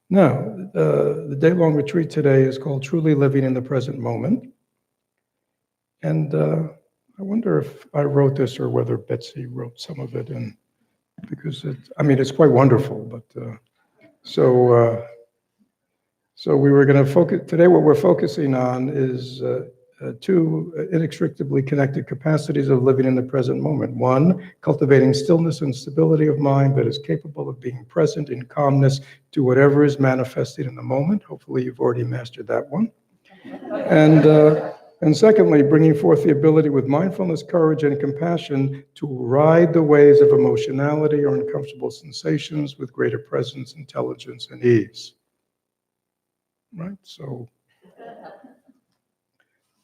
Now, the Daylong Retreat today is called Truly Living in the Present Moment. And I wonder if I wrote this or whether Betsy wrote some of it, and because it's quite wonderful. But so we were going to focus today. What we're focusing on is two inextricably connected capacities of living in the present moment. One, cultivating stillness and stability of mind that is capable of being present in calmness to whatever is manifested in the moment. Hopefully, you've already mastered that one. And secondly, bringing forth the ability with mindfulness, courage, and compassion to ride the waves of emotionality or uncomfortable sensations with greater presence, intelligence, and ease. Right? So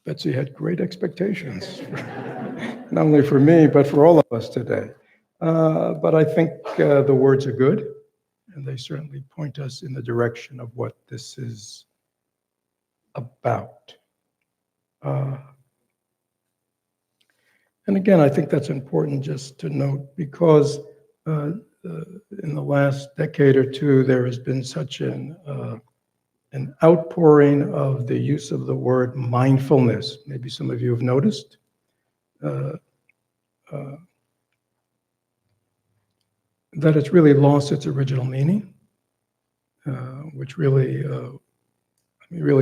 Betsy had great expectations, not only for me, but for all of us today. But I think the words are good, and they certainly point us in the direction of what this is about. And again, I think that's important just to note, because in the last decade or two, there has been such an outpouring of the use of the word mindfulness. Maybe some of you have noticed. That it's really lost its original meaning, which really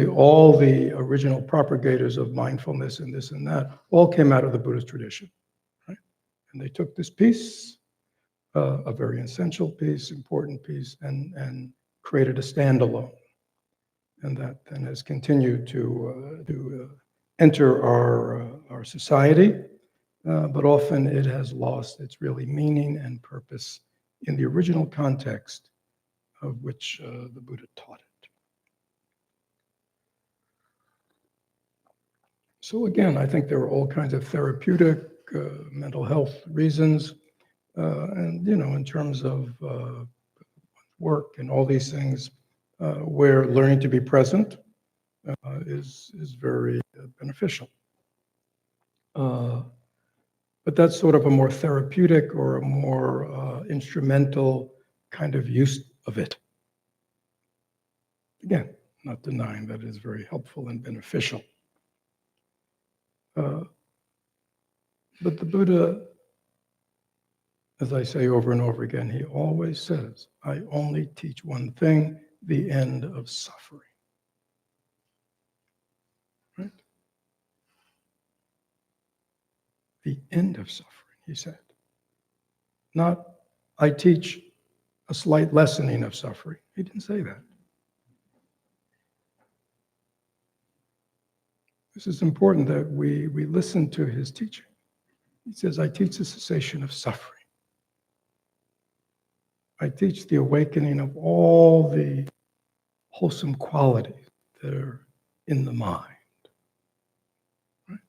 all the original propagators of mindfulness and this and that all came out of the Buddhist tradition, right? And they took this piece, a very essential piece, important piece, and created a standalone. And that then has continued to enter our society, but often it has lost its really meaning and purpose in the original context of which the Buddha taught it. So again, I think there are all kinds of therapeutic, mental health reasons, and in terms of work and all these things, where learning to be present is very beneficial. But that's sort of a more therapeutic or a more instrumental kind of use of it. Again, not denying that it is very helpful and beneficial. But the Buddha, as I say over and over again, he always says, I only teach one thing, the end of suffering. Right? The end of suffering, he said. Not, I teach a slight lessening of suffering. He didn't say that. This is important that we listen to his teaching. He says, I teach the cessation of suffering. I teach the awakening of all the wholesome qualities that are in the mind. Right?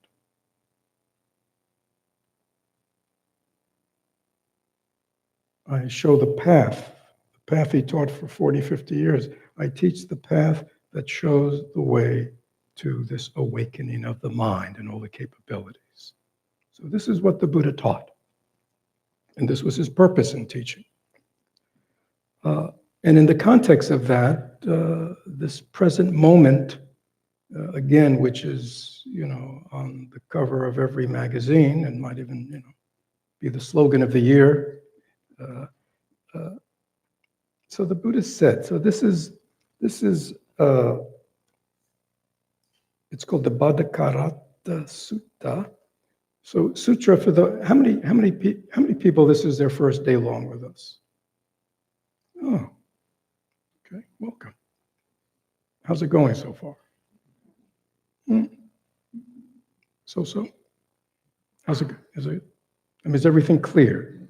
I show the path he taught for 40, 50 years. I teach the path that shows the way to this awakening of the mind and all the capabilities. So this is what the Buddha taught. And this was his purpose in teaching. And in the context of that, this present moment, again, which is, on the cover of every magazine and might even, be the slogan of the year. So the Buddha said, so this is it's called the Bhaddhakarata Sutta. So sutra for how many people this is their first day long with us? Oh, okay, welcome. How's it going so far? So? How's it? Is everything clear?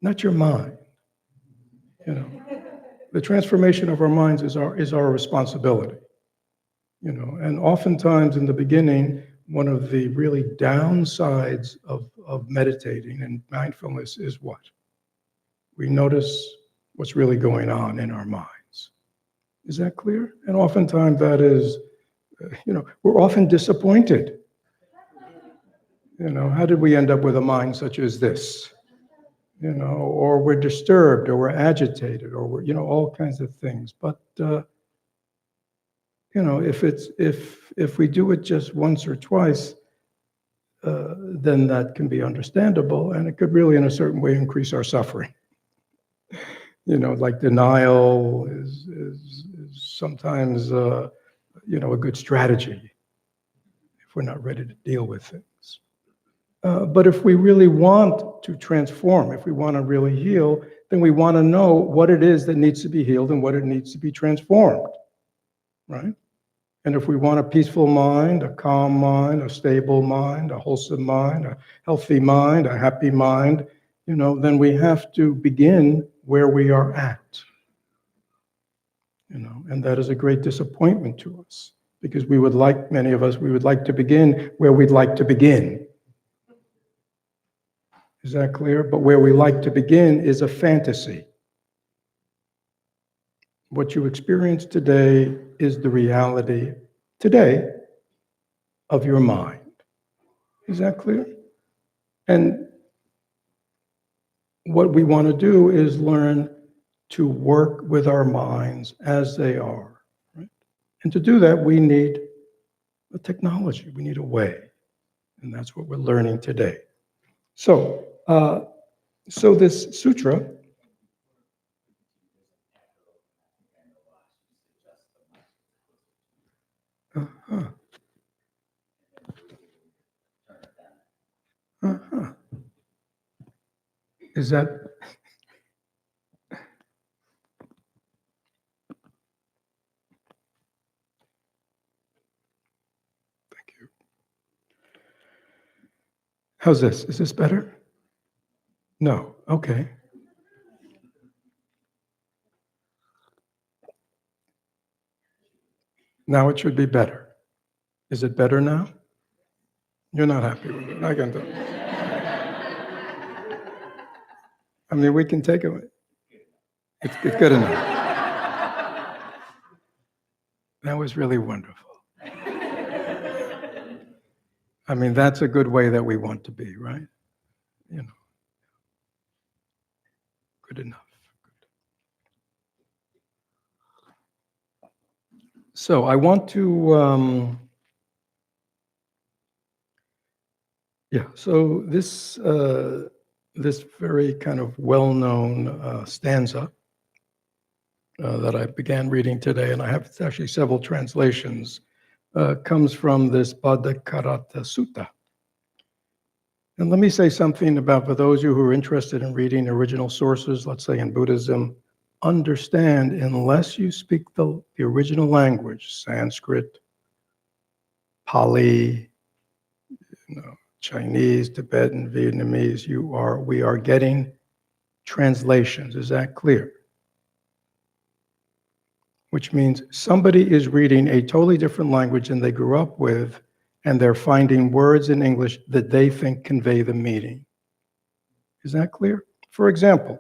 Not your mind. The transformation of our minds is our responsibility. And oftentimes in the beginning, one of the really downsides of meditating and mindfulness is what? We notice what's really going on in our minds. Is that clear? And oftentimes that is, we're often disappointed. How did we end up with a mind such as this? or we're disturbed, or we're agitated, or we're, all kinds of things. But if we do it just once or twice, then that can be understandable, and it could really, in a certain way, increase our suffering. Like denial is sometimes, a good strategy if we're not ready to deal with things. But if we really want to transform, if we want to really heal, then we want to know what it is that needs to be healed and what it needs to be transformed, right? And if we want a peaceful mind, a calm mind, a stable mind, a wholesome mind, a healthy mind, a happy mind, then we have to begin where we are at. And that is a great disappointment to us, because many of us, we would like to begin where we'd like to begin. Is that clear? But where we like to begin is a fantasy. What you experience today is the reality today of your mind. Is that clear? And what we want to do is learn to work with our minds as they are. Right? And to do that, we need a technology. We need a way. And that's what we're learning today. So this sutra, uh-huh. Uh-huh. Is that... Thank you. How's this? Is this better? No. Okay. Now it should be better. Is it better now? You're not happy with it. I can tell. I mean, we can take it. It's good enough. That was really wonderful. I mean, that's a good way that we want to be, right? Good enough. So I want to, so this very kind of well-known stanza that I began reading today, and I have actually several translations, comes from this Bhaddhakarata Sutta. And let me say something about, for those of you who are interested in reading original sources, let's say in Buddhism, understand, unless you speak the original language, Sanskrit, Pali, Chinese, Tibetan, Vietnamese, we are getting translations. Is that clear? Which means somebody is reading a totally different language than they grew up with, and they're finding words in English that they think convey the meaning. Is that clear? For example,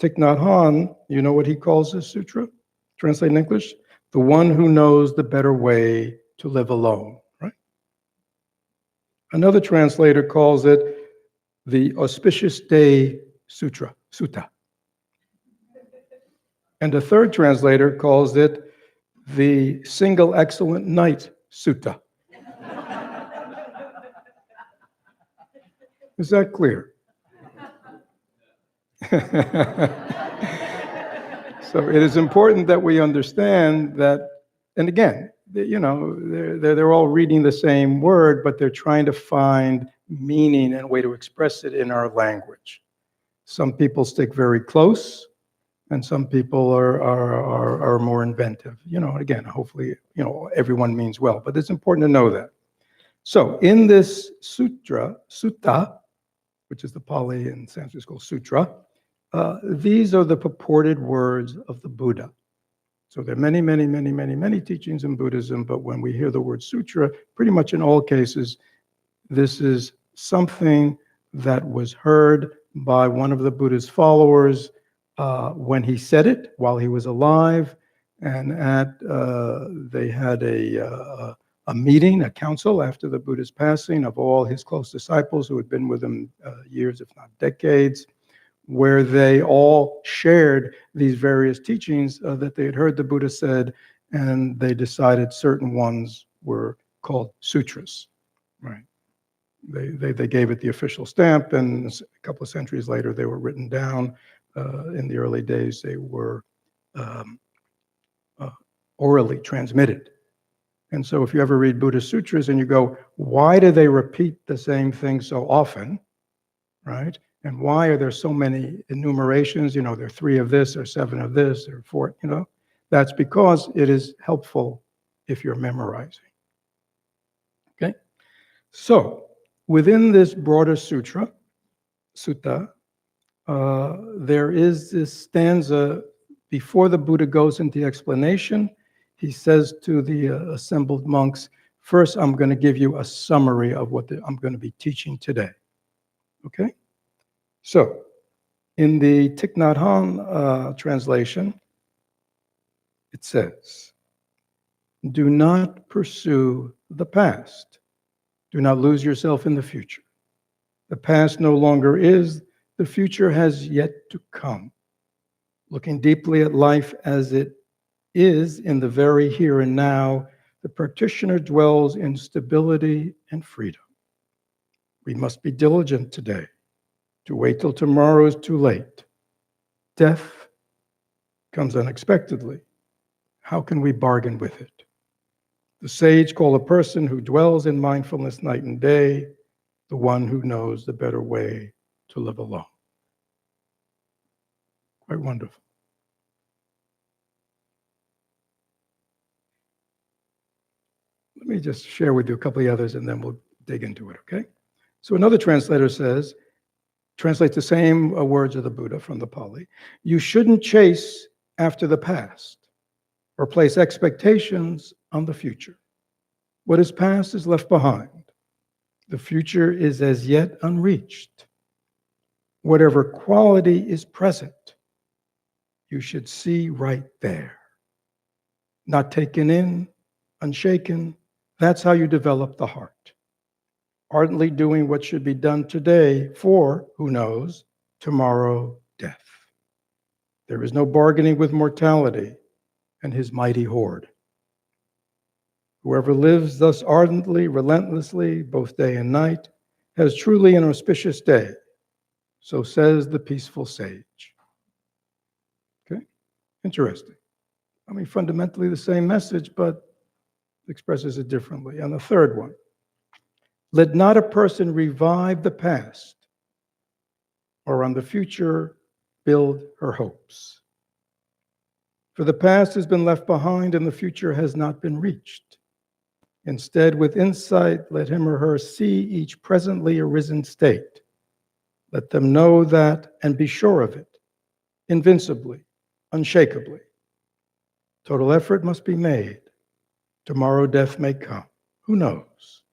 Thich Nhat Hanh, you know what he calls this sutra? Translated in English? The one who knows the better way to live alone, right? Another translator calls it the Auspicious Day Sutta. And a third translator calls it the Single Excellent Night Sutta. Is that clear? So it is important that we understand that, and again, they're all reading the same word, but they're trying to find meaning and a way to express it in our language. Some people stick very close, and some people are more inventive. Again, hopefully, everyone means well, but it's important to know that. So in this sutta, which is the Pali and Sanskrit is called sutra, these are the purported words of the Buddha. So there are many, many, many, many, many teachings in Buddhism, but when we hear the word sutra, pretty much in all cases, this is something that was heard by one of the Buddha's followers when he said it while he was alive, and they had a meeting, a council after the Buddha's passing of all his close disciples who had been with him years, if not decades, where they all shared these various teachings that they had heard the Buddha said, and they decided certain ones were called sutras, right? They gave it the official stamp, and a couple of centuries later, they were written down. In the early days, they were um, orally transmitted. And so if you ever read Buddhist sutras and you go, why do they repeat the same thing so often, right? And why are there so many enumerations? There are 3 of this, or 7 of this, or 4, That's because it is helpful if you're memorizing. Okay? So, within this broader sutta, there is this stanza before the Buddha goes into the explanation. He says to the assembled monks, first, I'm going to give you a summary of what I'm going to be teaching today. Okay? So, in the Thich Nhat Hanh translation, it says, do not pursue the past. Do not lose yourself in the future. The past no longer is, the future has yet to come. Looking deeply at life as it is in the very here and now, the practitioner dwells in stability and freedom. We must be diligent today. To wait till tomorrow is too late. Death comes unexpectedly. How can we bargain with it? The sage call a person who dwells in mindfulness night and day, the one who knows the better way to live alone. Quite wonderful. Let me just share with you a couple of others and then we'll dig into it, okay? So another translator says, translates the same words of the Buddha from the Pali. You shouldn't chase after the past or place expectations on the future. What is past is left behind. The future is as yet unreached. Whatever quality is present, you should see right there. Not taken in, unshaken. That's how you develop the heart. Ardently doing what should be done today for, who knows, tomorrow, death. There is no bargaining with mortality and his mighty horde. Whoever lives thus ardently, relentlessly, both day and night, has truly an auspicious day. So says the peaceful sage. Okay? Interesting. I mean, fundamentally the same message, but expresses it differently. And the third one, let not a person revive the past or on the future build her hopes. For the past has been left behind and the future has not been reached. Instead, with insight, let him or her see each presently arisen state. Let them know that and be sure of it, invincibly, unshakably. Total effort must be made. Tomorrow death may come. Who knows?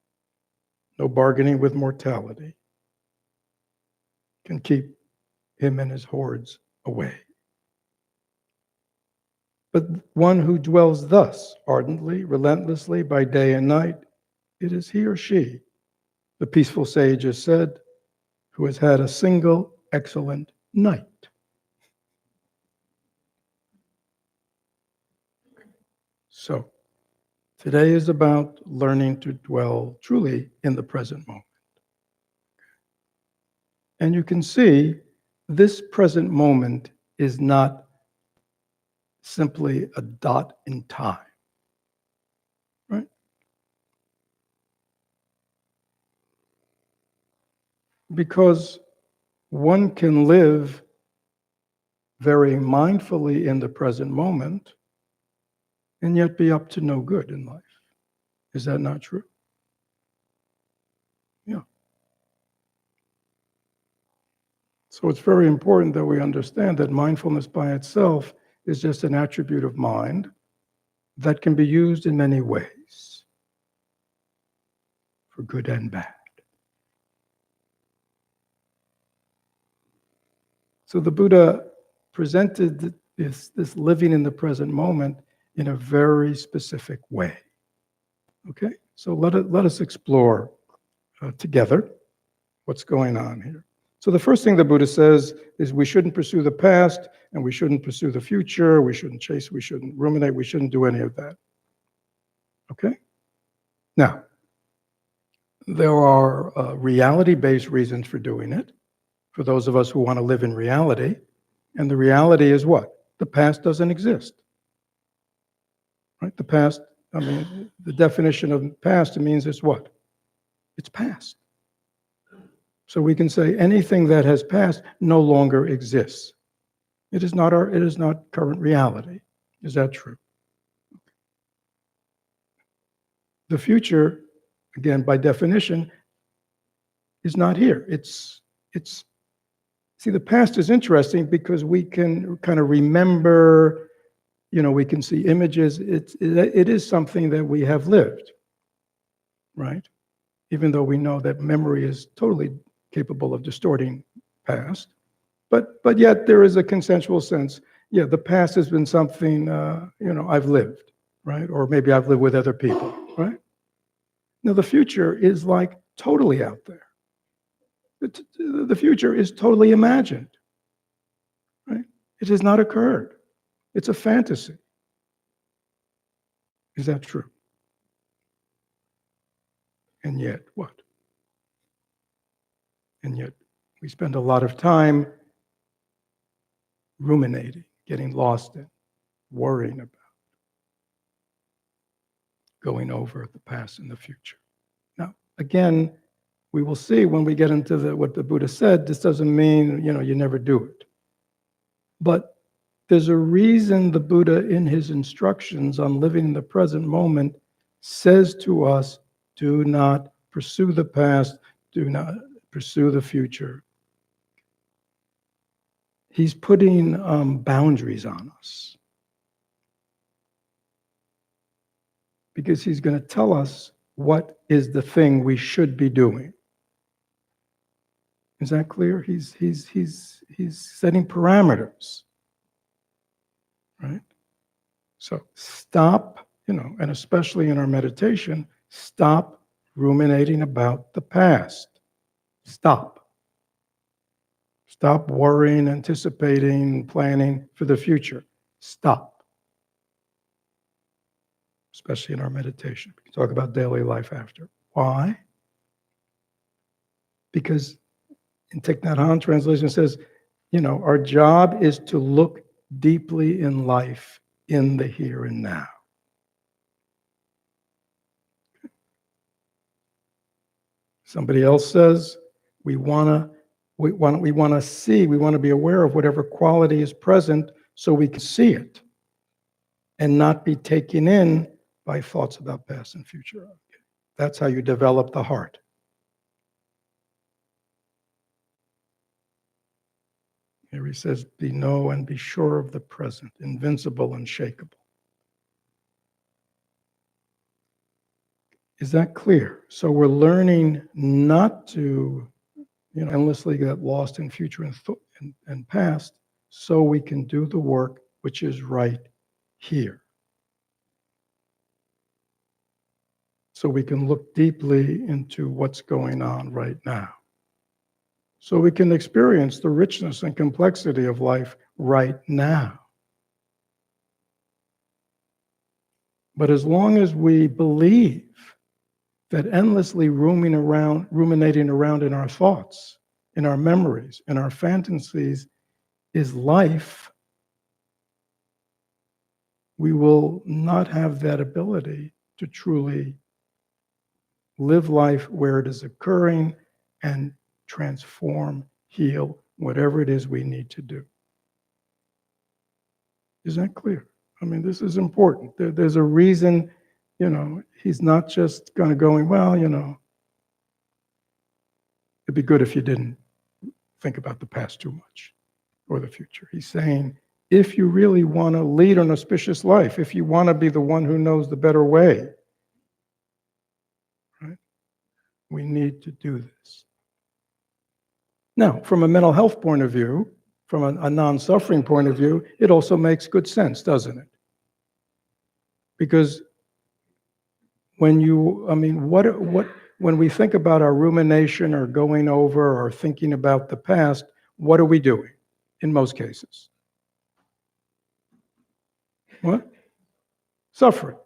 No bargaining with mortality can keep him and his hordes away. But one who dwells thus ardently, relentlessly, by day and night, it is he or she, the peaceful sage has said, who has had a single excellent night. So, today is about learning to dwell truly in the present moment. And you can see this present moment is not simply a dot in time, right? Because one can live very mindfully in the present moment and yet be up to no good in life. Is that not true? Yeah. So it's very important that we understand that mindfulness by itself is just an attribute of mind that can be used in many ways, for good and bad. So the Buddha presented this living in the present moment in a very specific way. Okay? So let us explore together what's going on here. So the first thing the Buddha says is we shouldn't pursue the past and we shouldn't pursue the future. We shouldn't chase, we shouldn't ruminate, we shouldn't do any of that. Okay? Now, there are reality-based reasons for doing it, for those of us who want to live in reality. And the reality is what? The past doesn't exist. Right? The past, I mean, the definition of past, it means it's what? It's past. So we can say anything that has passed no longer exists. It is not current reality. Is that true? The future, again, by definition, is not here. See, the past is interesting because we can kind of remember, we can see images. It is something that we have lived, right? Even though we know that memory is totally capable of distorting past. But yet there is a consensual sense, the past has been something, I've lived, right? Or maybe I've lived with other people, right? Now the future is like totally out there. The future is totally imagined, right? It has not occurred. It's a fantasy. Is that true? And yet, what? And yet, we spend a lot of time ruminating, getting lost in, worrying about, going over the past and the future. Now, again, we will see when we get into what the Buddha said, this doesn't mean, you never do it. But there's a reason the Buddha, in his instructions on living in the present moment, says to us, do not pursue the past, do not pursue the future. He's putting boundaries on us. Because he's going to tell us what is the thing we should be doing. Is that clear? He's setting parameters, right? So stop, and especially in our meditation, stop ruminating about the past. Stop. Stop worrying, anticipating, planning for the future. Stop. Especially in our meditation. We can talk about daily life after. Why? Because in Thich Nhat Hanh translation says, our job is to look deeply in life in the here and now. Somebody else says we want to see, we want to be aware of whatever quality is present so we can see it and not be taken in by thoughts about past and future. That's how you develop the heart. Here he says, know and be sure of the present, invincible, unshakable. Is that clear? So we're learning not to, endlessly get lost in future and past, so we can do the work which is right here. So we can look deeply into what's going on right now. So we can experience the richness and complexity of life right now. But as long as we believe that endlessly ruminating around in our thoughts, in our memories, in our fantasies is life, we will not have that ability to truly live life where it is occurring and transform, heal, whatever it is we need to do. Is that clear? I mean, this is important. There's a reason, he's not just kind of going, well, it'd be good if you didn't think about the past too much or the future. He's saying, if you really want to lead an auspicious life, if you want to be the one who knows the better way, right, we need to do this. Now, from a mental health point of view, from a non-suffering point of view, it also makes good sense, doesn't it? Because when you, when we think about our rumination or going over or thinking about the past, what are we doing in most cases? What? Suffering.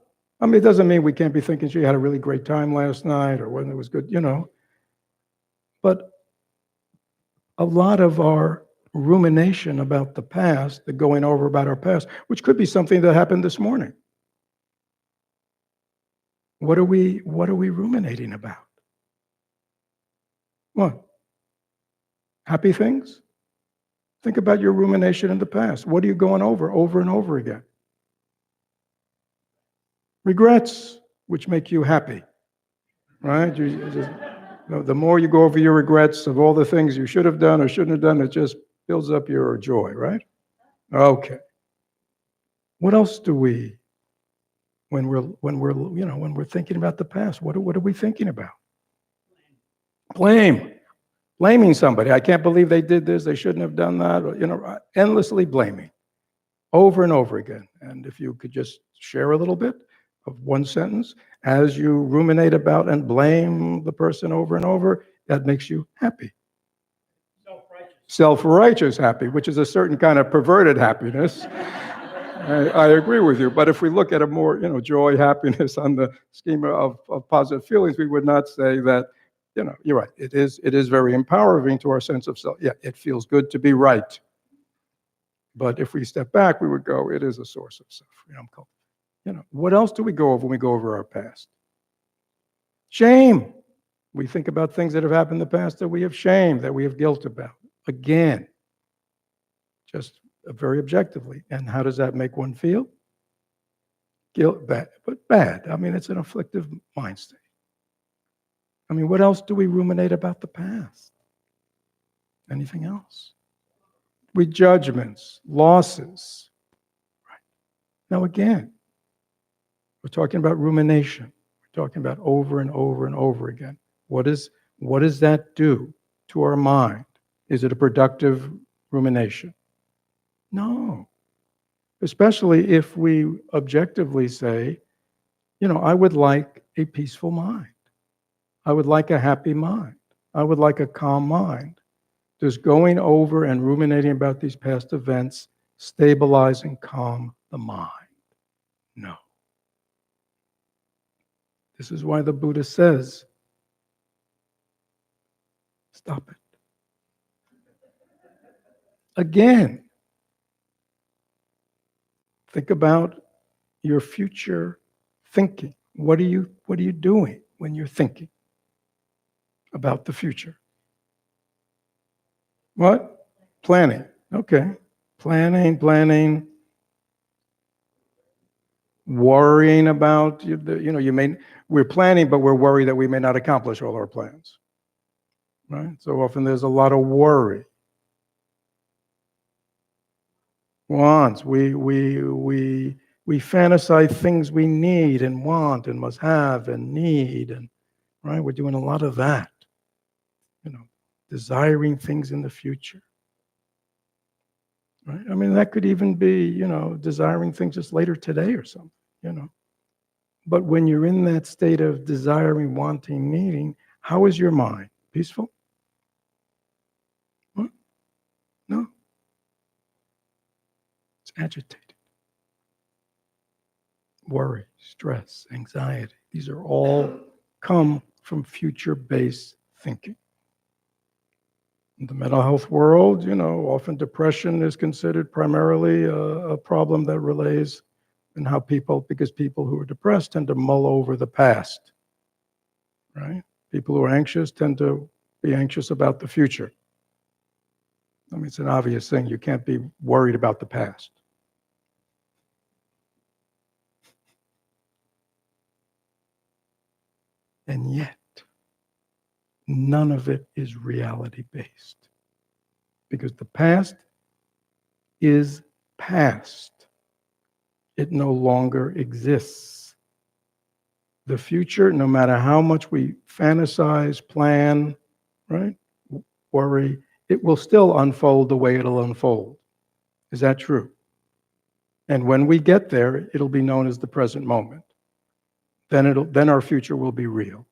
I mean, it doesn't mean we can't be thinking, gee, I had a really great time last night or when it was good, But a lot of our rumination about the past, the going over about our past, which could be something that happened this morning. What are we ruminating about? What? Happy things? Think about your rumination in the past. What are you going over and over again? Regrets, which make you happy, right? The more you go over your regrets of all the things you should have done or shouldn't have done, it just builds up your joy, right? Okay. What else do we, when we're thinking about the past, what are we thinking about? Blaming somebody. I can't believe they did this. They shouldn't have done that. Or, endlessly blaming, over and over again. And if you could just share a little bit of one sentence as you ruminate about and blame the person over and over, that makes you happy. Self-righteous happy, which is a certain kind of perverted happiness. I agree with you. But if we look at a more, joy, happiness on the schema of positive feelings, we would not say that, you're right. It is very empowering to our sense of self. Yeah, it feels good to be right. But if we step back, we would go, it is a source of suffering. What else do we go over when we go over our past? Shame. We think about things that have happened in the past that we have shame, that we have guilt about. Again, just very objectively. And how does that make one feel? Guilt, bad, but bad. I mean, it's an afflictive mind state. I mean, what else do we ruminate about the past? Anything else? With judgments, losses. Right. Now, again, we're talking about rumination. We're talking about over and over and over again. What does that do to our mind? Is it a productive rumination? No. Especially if we objectively say, I would like a peaceful mind. I would like a happy mind. I would like a calm mind. Does going over and ruminating about these past events stabilize and calm the mind? No. This is why the Buddha says, stop it. Again, think about your future thinking. What are you doing when you're thinking about the future? What? Planning. Okay. Planning. Worrying about, we're planning, but we're worried that we may not accomplish all our plans. Right? So often there's a lot of worry. Wants. We fantasize things we need and want and must have and need, and right, we're doing a lot of that. Desiring things in the future. Right? I mean, that could even be, desiring things just later today or something, But when you're in that state of desiring, wanting, needing, how is your mind? Peaceful? What? No. It's agitated. Worry, stress, anxiety. These are all come from future-based thinking. In the mental health world, often depression is considered primarily a problem that relates in how because people who are depressed tend to mull over the past, right? People who are anxious tend to be anxious about the future. I mean, it's an obvious thing. You can't be worried about the past. And yet, none of it is reality-based. Because the past is past. It no longer exists. The future, no matter how much we fantasize, plan, right, worry, it will still unfold the way it'll unfold. Is that true? And when we get there, it'll be known as the present moment. Then our future will be real.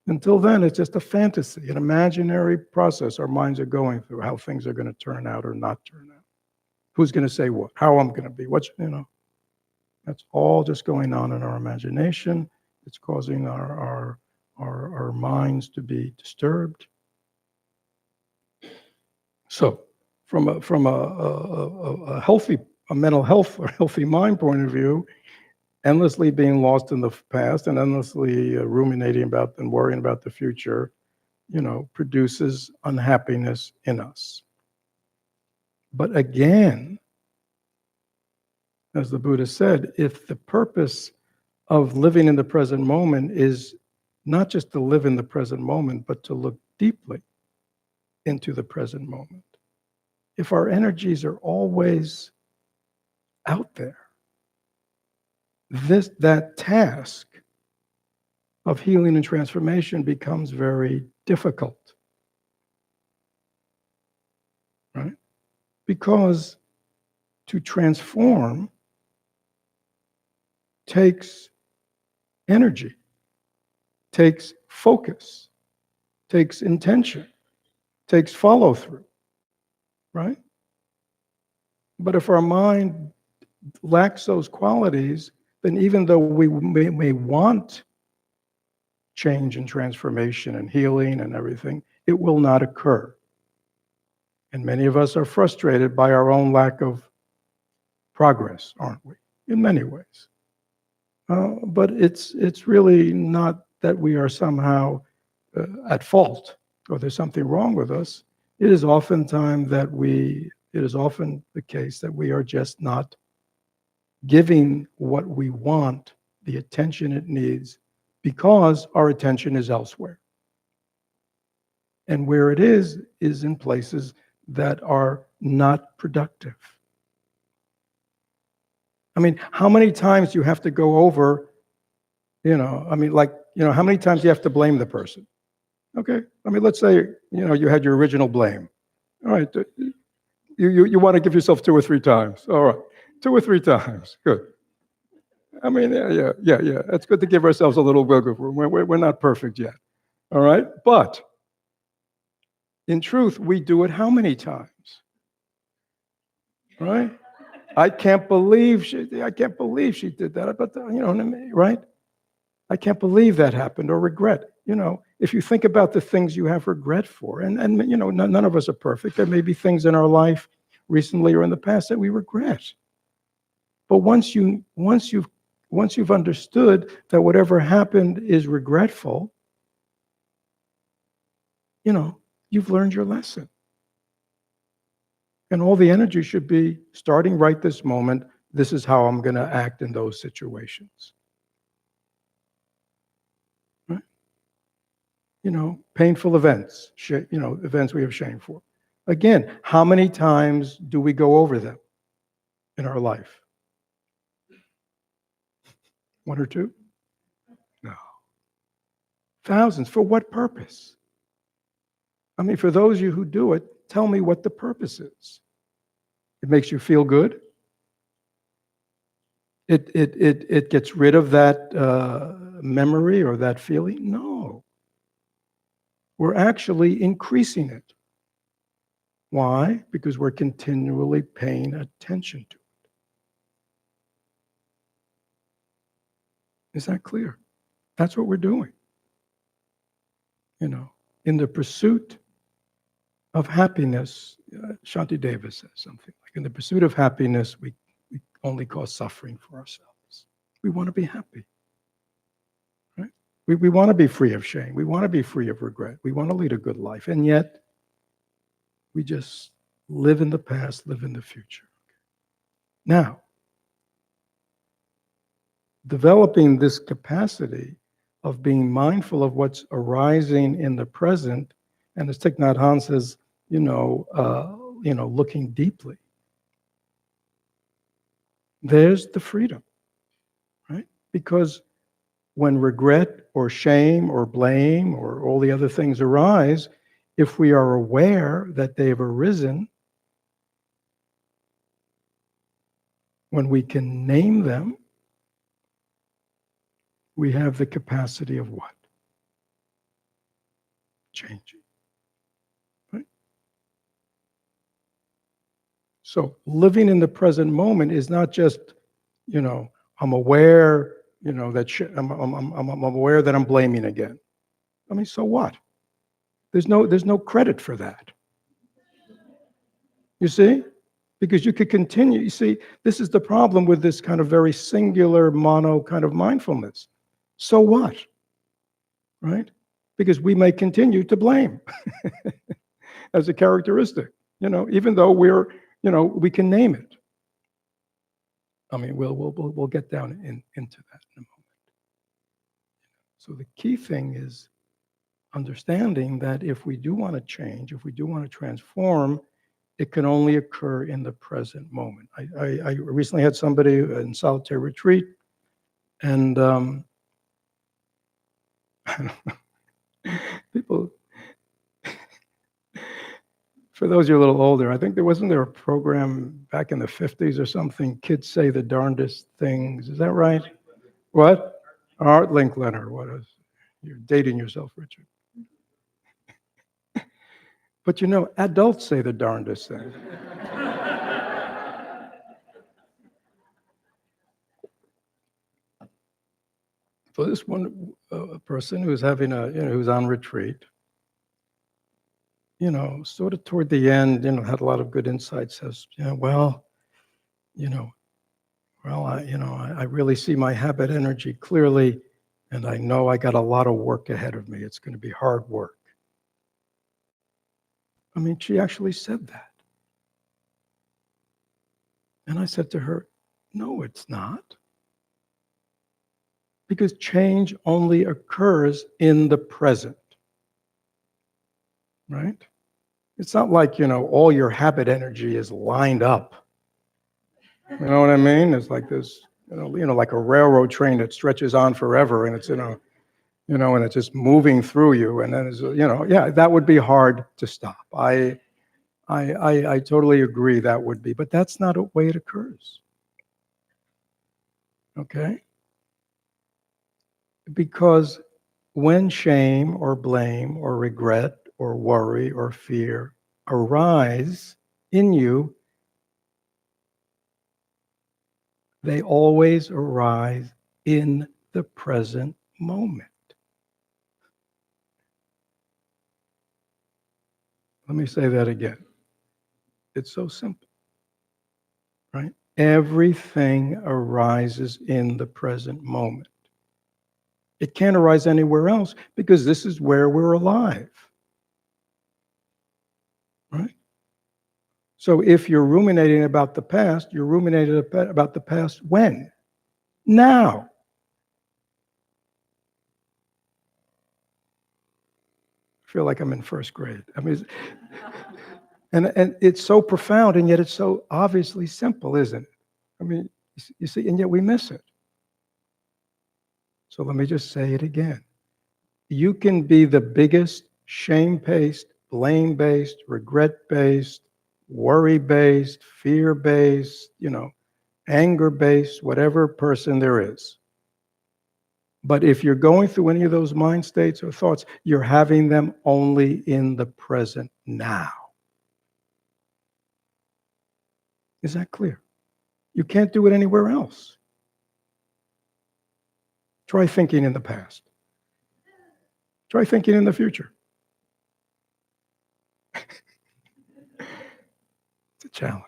Until then, it's just a fantasy, an imaginary process our minds are going through, how things are going to turn out or not turn out. Who's going to say what? How I'm going to be? That's all just going on in our imagination. It's causing our minds to be disturbed. So, from a healthy, a mental health or healthy mind point of view, endlessly being lost in the past and endlessly ruminating about and worrying about the future, produces unhappiness in us. But again, as the Buddha said, if the purpose of living in the present moment is not just to live in the present moment, but to look deeply into the present moment, if our energies are always out there, that task of healing and transformation becomes very difficult, right? Because to transform takes energy, takes focus, takes intention, takes follow through, right? But if our mind lacks those qualities, then even though we may want change and transformation and healing and everything, it will not occur. And many of us are frustrated by our own lack of progress, aren't we? In many ways. But it's really not that we are somehow at fault or there's something wrong with us. It is often the case that we are just not giving what we want the attention it needs because our attention is elsewhere. And where it is in places that are not productive. I mean, how many times do you have to go over, how many times do you have to blame the person? Okay, let's say, you had your original blame. All right, you want to give yourself 2 or 3 times. All right, 2 or 3 times, good. Yeah. It's good to give ourselves a little wiggle room. We're not perfect yet, all right? But in truth, we do it how many times? Right? I can't believe she did that. But right? I can't believe that happened, or regret. If you think about the things you have regret for, and none of us are perfect. There may be things in our life recently or in the past that we regret. But once you've understood that whatever happened is regretful, you've learned your lesson. And all the energy should be starting right this moment. This is how I'm going to act in those situations. Right? Painful events, events we have shame for. Again, how many times do we go over them in our life? 1 or 2? No. Thousands. For what purpose? For those of you who do it, tell me what the purpose is. It makes you feel good. It gets rid of that memory or that feeling. No. We're actually increasing it. Why? Because we're continually paying attention to it. Is that clear? That's what we're doing. In the pursuit of happiness, Shantideva says something like, in the pursuit of happiness, we only cause suffering for ourselves. We want to be happy. Right? We want to be free of shame. We want to be free of regret. We want to lead a good life. And yet, we just live in the past, live in the future. Now, developing this capacity of being mindful of what's arising in the present, and as Thich Nhat Hanh says, looking deeply. There's the freedom, right? Because when regret or shame or blame or all the other things arise, if we are aware that they've arisen, when we can name them, we have the capacity of what? changing. Right? So living in the present moment is not just, I'm aware, I'm aware that I'm blaming again. I mean, so what? There's no credit for that. You see? Because you could continue. You see, this is the problem with this kind of very singular, mono kind of mindfulness. So what? Right? Because we may continue to blame as a characteristic, even though we can name it. I mean, we'll get down into that in a moment. So the key thing is understanding that if we do want to change, if we do want to transform, it can only occur in the present moment. I recently had somebody in solitary retreat, and people, for those of you a little older, I think wasn't there a program back in the 50s or something, kids say the darndest things. Is that right? What? Art Linkletter. What is? You're dating yourself, Richard. But adults say the darndest things. So this one person who's having who's on retreat, sort of toward the end, had a lot of good insights. Says, I really see my habit energy clearly, and I know I got a lot of work ahead of me. It's going to be hard work. I mean, she actually said that. And I said to her, no, it's not. Because change only occurs in the present. Right? It's not like, all your habit energy is lined up. You know what I mean? It's like this, like a railroad train that stretches on forever, and it's, and it's just moving through you. And then, that would be hard to stop. I totally agree that would be, but that's not a way it occurs. Okay? Because when shame or blame or regret or worry or fear arise in you, they always arise in the present moment. Let me say that again. It's so simple, right? Everything arises in the present moment. It can't arise anywhere else because this is where we're alive, right? So if you're ruminating about the past, you're ruminating about the past when? Now. I feel like I'm in first grade. I mean, and it's so profound, and yet it's so obviously simple, isn't it? I mean, you see, and yet we miss it. So let me just say it again. You can be the biggest shame-based, blame-based, regret-based, worry-based, fear-based, anger-based, whatever person there is. But if you're going through any of those mind states or thoughts, you're having them only in the present now. Is that clear? You can't do it anywhere else. Try thinking in the past. Try thinking in the future. It's a challenge.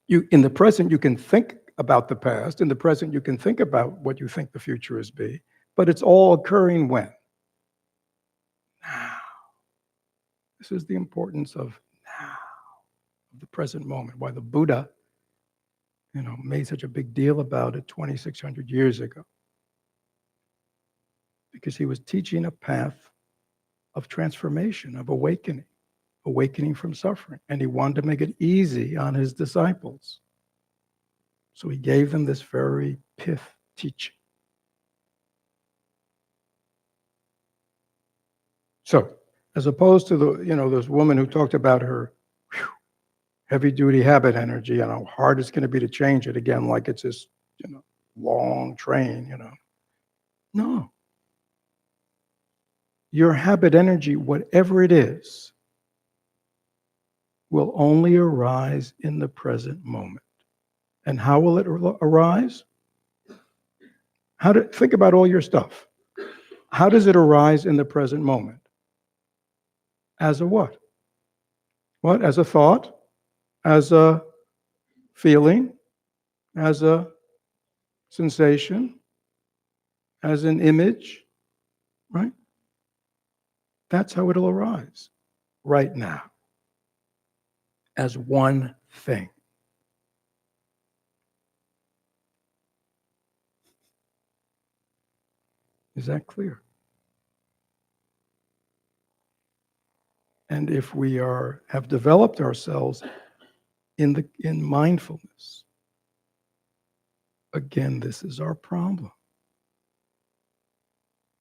In the present, you can think about the past. In the present, you can think about what you think the future is be. But it's all occurring when? Now. This is the importance of now, of the present moment. Why the Buddha, made such a big deal about it 2,600 years ago. Because he was teaching a path of transformation, of awakening from suffering. And he wanted to make it easy on his disciples. So he gave them this very pith teaching. So, as opposed to this woman who talked about her heavy-duty habit energy and how hard it's going to be to change it again, like it's this, long train, No. your habit energy, whatever it is, will only arise in the present moment. And how will it arise? Think about all your stuff. How does it arise in the present moment? As a what? What? As a thought? As a feeling? As a sensation? As an image? Right? That's how it'll arise right now. As one thing. Is that clear? And if we have developed ourselves in mindfulness, again, this is our problem.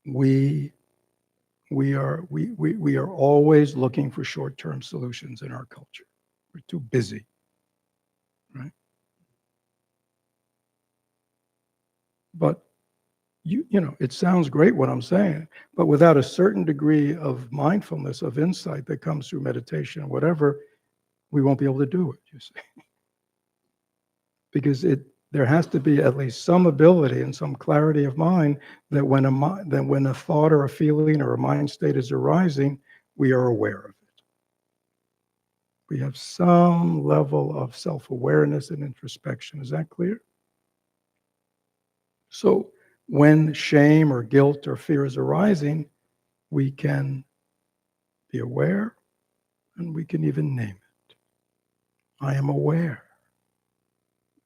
We are always looking for short-term solutions in our culture. We're too busy, right? But you know, it sounds great what I'm saying, but without a certain degree of mindfulness, of insight that comes through meditation, whatever, we won't be able to do it, you see. Because there has to be at least some ability and some clarity of mind that when a thought or a feeling or a mind state is arising, we are aware of it. We have some level of self-awareness and introspection. Is that clear? So when shame or guilt or fear is arising, we can be aware and we can even name it. I am aware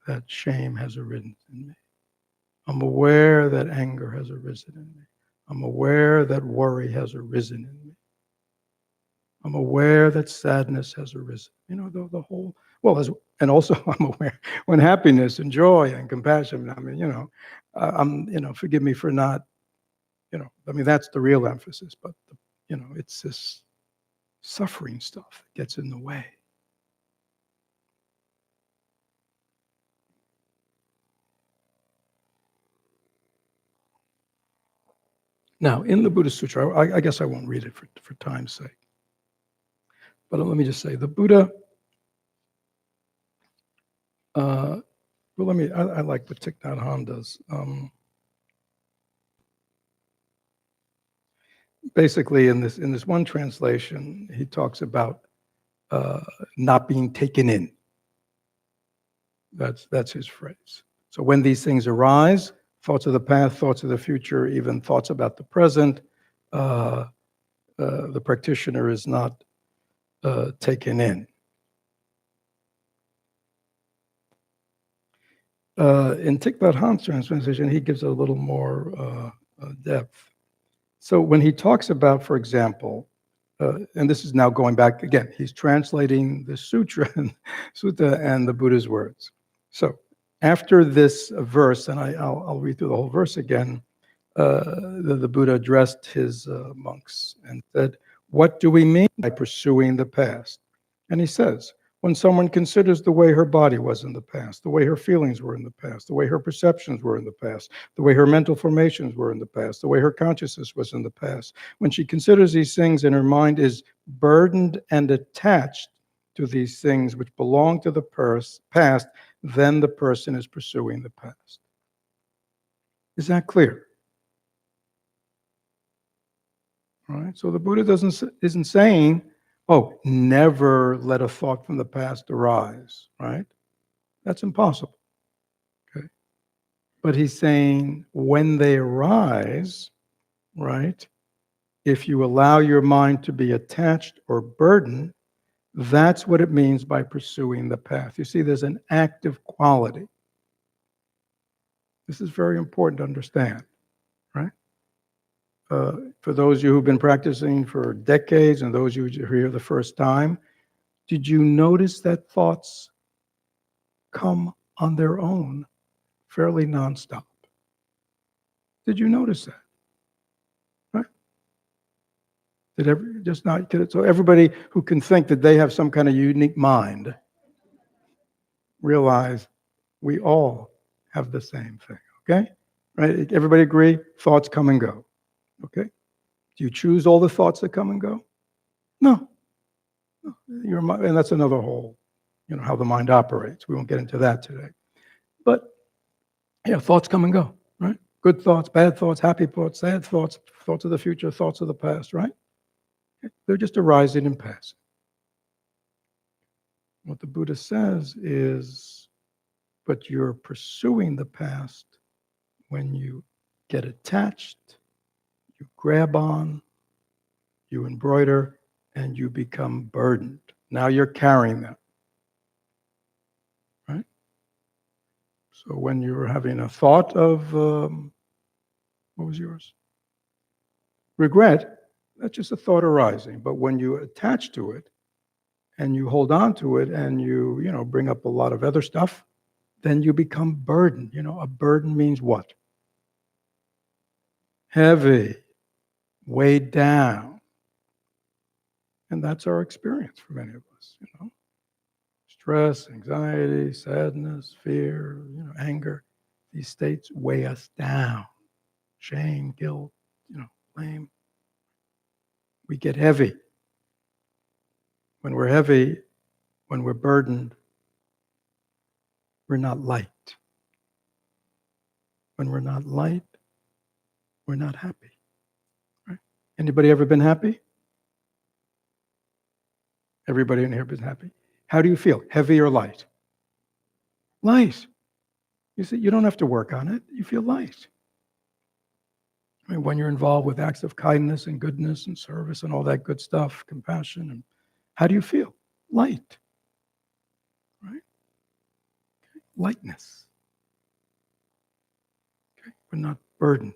that shame has arisen in me. I'm aware that anger has arisen in me. I'm aware that worry has arisen in me. I'm aware that sadness has arisen. You know, the whole, and also I'm aware when happiness and joy and compassion, I mean, you know, forgive me for not, you know, I mean, that's the real emphasis, but, you know, it's this suffering stuff that gets in the way. Now, in the Buddha Sutra, I guess I won't read it for time's sake. But let me just say, the Buddha, I like what Thich Nhat Hanh does. Basically, in this one translation, he talks about not being taken in. That's his phrase. So when these things arise, thoughts of the past, thoughts of the future, even thoughts about the present, the practitioner is not taken in. In Thich Nhat Hanh's translation, he gives a little more depth. So when he talks about, for example, and this is now going back again, he's translating the sutta and the Buddha's words. So after this verse, and I'll read through the whole verse again, the Buddha addressed his monks and said, "What do we mean by pursuing the past?" And he says, when someone considers the way her body was in the past, the way her feelings were in the past, the way her perceptions were in the past, the way her mental formations were in the past, the way her consciousness was in the past, when she considers these things and her mind is burdened and attached to these things which belong to the past, then the person is pursuing the past. Is that clear? All right. So the Buddha isn't saying, "Oh, never let a thought from the past arise," right? That's impossible. Okay. But he's saying when they arise, right, if you allow your mind to be attached or burdened, that's what it means by pursuing the path. You see, there's an active quality. This is very important to understand, right? For those of you who've been practicing for decades and those of you who are here the first time, did you notice that thoughts come on their own fairly nonstop? Did you notice that? Right? So everybody who can think that they have some kind of unique mind, realize we all have the same thing, okay? Right? Everybody agree? Thoughts come and go, okay? Do you choose all the thoughts that come and go? No. Your mind, and that's another whole, how the mind operates. We won't get into that today. But thoughts come and go, right? Good thoughts, bad thoughts, happy thoughts, sad thoughts, thoughts of the future, thoughts of the past, right? They're just arising and passing. What the Buddha says is, but you're pursuing the past when you get attached, you grab on, you embroider, and you become burdened. Now you're carrying that, right? So when you're having a thought of, what was yours? Regret, that's just a thought arising. But when you attach to it and you hold on to it and you bring up a lot of other stuff, then you become burdened. A burden means what? Heavy, weighed down. And that's our experience for many of us, Stress, anxiety, sadness, fear, anger. These states weigh us down. Shame, guilt, blame. We get heavy. When we're heavy, when we're burdened, we're not light. When we're not light, we're not happy. Right? Anybody ever been happy? Everybody in here been happy? How do you feel? Heavy or light? Light. You see, you don't have to work on it. You feel light. I mean, when you're involved with acts of kindness and goodness and service and all that good stuff, compassion, and how do you feel? Light. Right? Okay. Lightness. Okay. We're not burdened.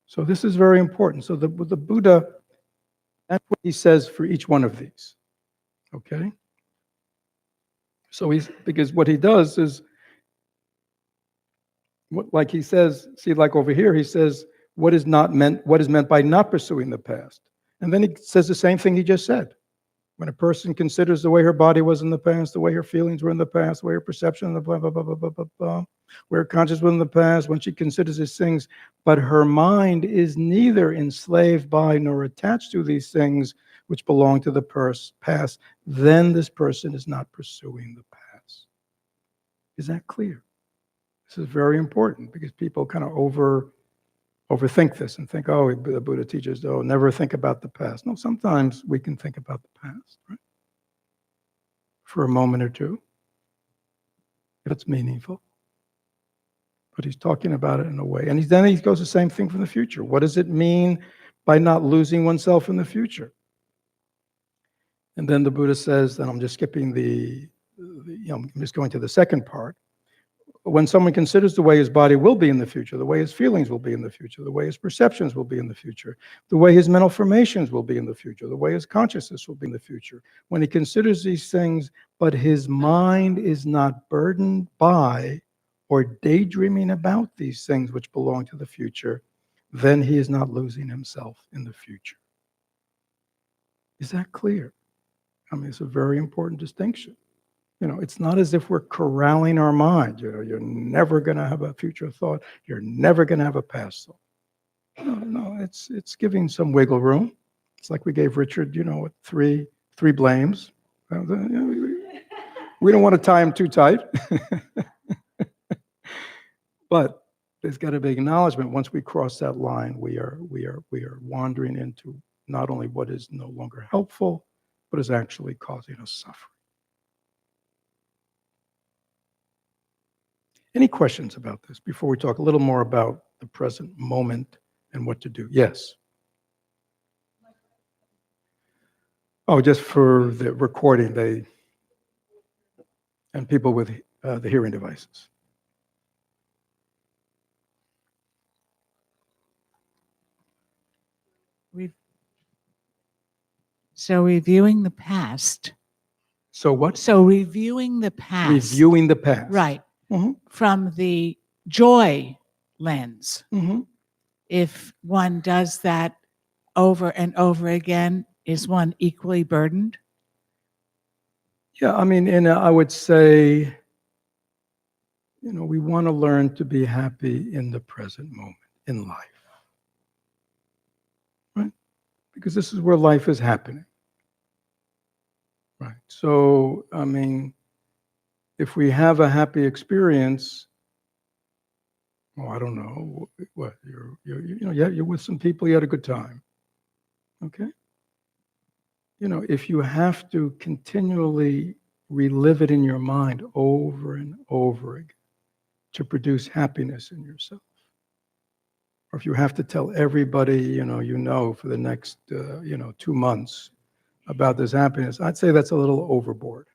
So this is very important. So the Buddha, that's what he says for each one of these. Okay? So because what he does is, like he says, see, like over here, he says, what is meant by not pursuing the past. And then he says the same thing he just said. When a person considers the way her body was in the past, the way her feelings were in the past, the way her perception in the blah, blah, blah, blah, blah, blah, blah, where her consciousness was in the past, when she considers these things, but her mind is neither enslaved by nor attached to these things which belong to the past, then this person is not pursuing the past. Is that clear? This is very important because people kind of overthink this and think, oh, the Buddha teaches, oh, never think about the past. No, sometimes we can think about the past, right? For a moment or two, if it's meaningful. But he's talking about it in a way. And then he goes the same thing for the future. What does it mean by not losing oneself in the future? And then the Buddha says, and I'm just skipping I'm just going to the second part. When someone considers the way his body will be in the future, the way his feelings will be in the future, the way his perceptions will be in the future, the way his mental formations will be in the future, the way his consciousness will be in the future, when he considers these things, but his mind is not burdened by or daydreaming about these things which belong to the future, then he is not losing himself in the future. Is that clear? I mean, it's a very important distinction. It's not as if we're corralling our mind. You're never going to have a future thought. You're never going to have a past thought. No, it's giving some wiggle room. It's like we gave Richard, three blames. We don't want to tie him too tight. But there's got to be acknowledgement. Once we cross that line, we are wandering into not only what is no longer helpful, but is actually causing us suffering. Any questions about this before we talk a little more about the present moment and what to do? Yes. Oh, just for the recording, and people with the hearing devices. So reviewing the past. So what? So reviewing the past. Reviewing the past. Right. Mm-hmm. From the joy lens. Mm-hmm. If one does that over and over again, is one equally burdened? Yeah, I mean, and I would say, we want to learn to be happy in the present moment in life. Right? because this is where life is happening. Right. So, I mean, if we have a happy experience, well, I don't know what you're with some people, you had a good time. Okay. If you have to continually relive it in your mind over and over again to produce happiness in yourself, or if you have to tell everybody for the next 2 months about this happiness, I'd say that's a little overboard.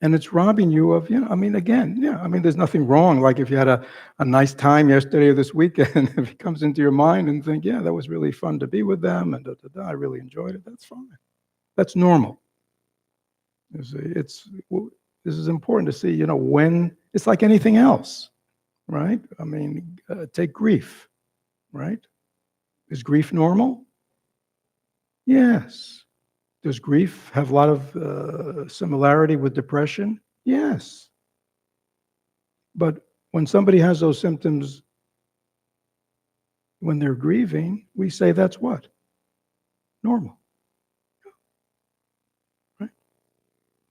And it's robbing you of, there's nothing wrong. Like if you had a nice time yesterday or this weekend, if it comes into your mind and think, yeah, that was really fun to be with them, and I really enjoyed it, that's fine. That's normal. This is important to see, when it's like anything else, right? Take grief, right? Is grief normal? Yes. Does grief have a lot of similarity with depression? Yes. But when somebody has those symptoms when they're grieving, we say that's what? Normal. Right?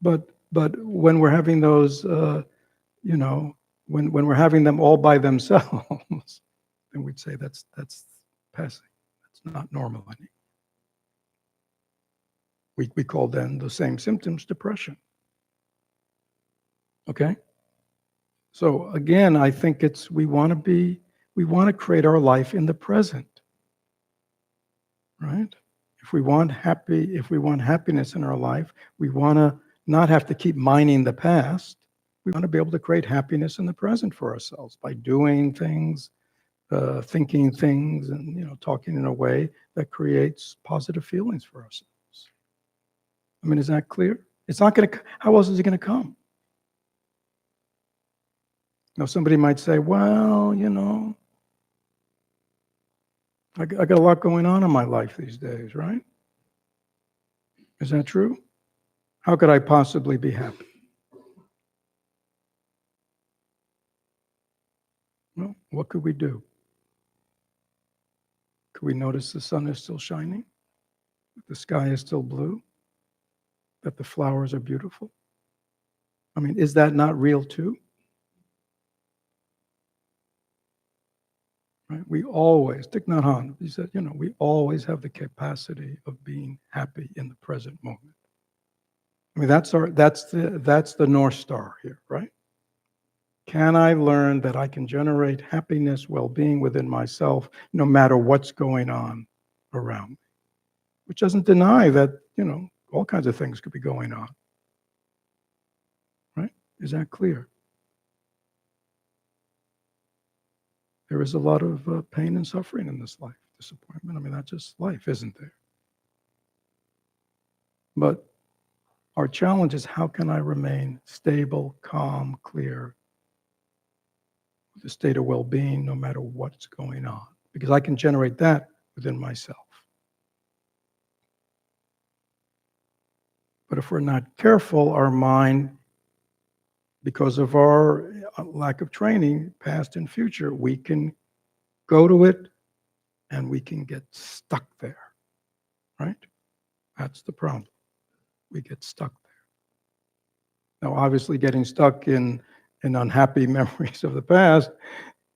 But when we're having those, when we're having them all by themselves, then we'd say that's passing. That's not normal anymore. We call then the same symptoms depression. Okay? So again, I think we want to create our life in the present. Right? If we want happiness in our life, we want to not have to keep mining the past. We want to be able to create happiness in the present for ourselves by doing things, thinking things, and talking in a way that creates positive feelings for ourselves. Is that clear? It's not going to. How else is it going to come? Now, somebody might say, "Well, I got a lot going on in my life these days, right?" Is that true? How could I possibly be happy? Well, what could we do? Could we notice the sun is still shining? That the sky is still blue? That the flowers are beautiful? Is that not real too? Right? We always, Thich Nhat Hanh, he said, we always have the capacity of being happy in the present moment. That's the North Star here, right? Can I learn that I can generate happiness, well-being within myself, no matter what's going on around me? Which doesn't deny that, all kinds of things could be going on. Right? Is that clear? There is a lot of pain and suffering in this life, disappointment. That's just life, isn't there? But our challenge is, how can I remain stable, calm, clear, with a state of well-being no matter what's going on? Because I can generate that within myself. But if we're not careful, our mind, because of our lack of training, past and future, we can go to it and we can get stuck there, right? That's the problem. We get stuck there. Now, obviously, getting stuck in unhappy memories of the past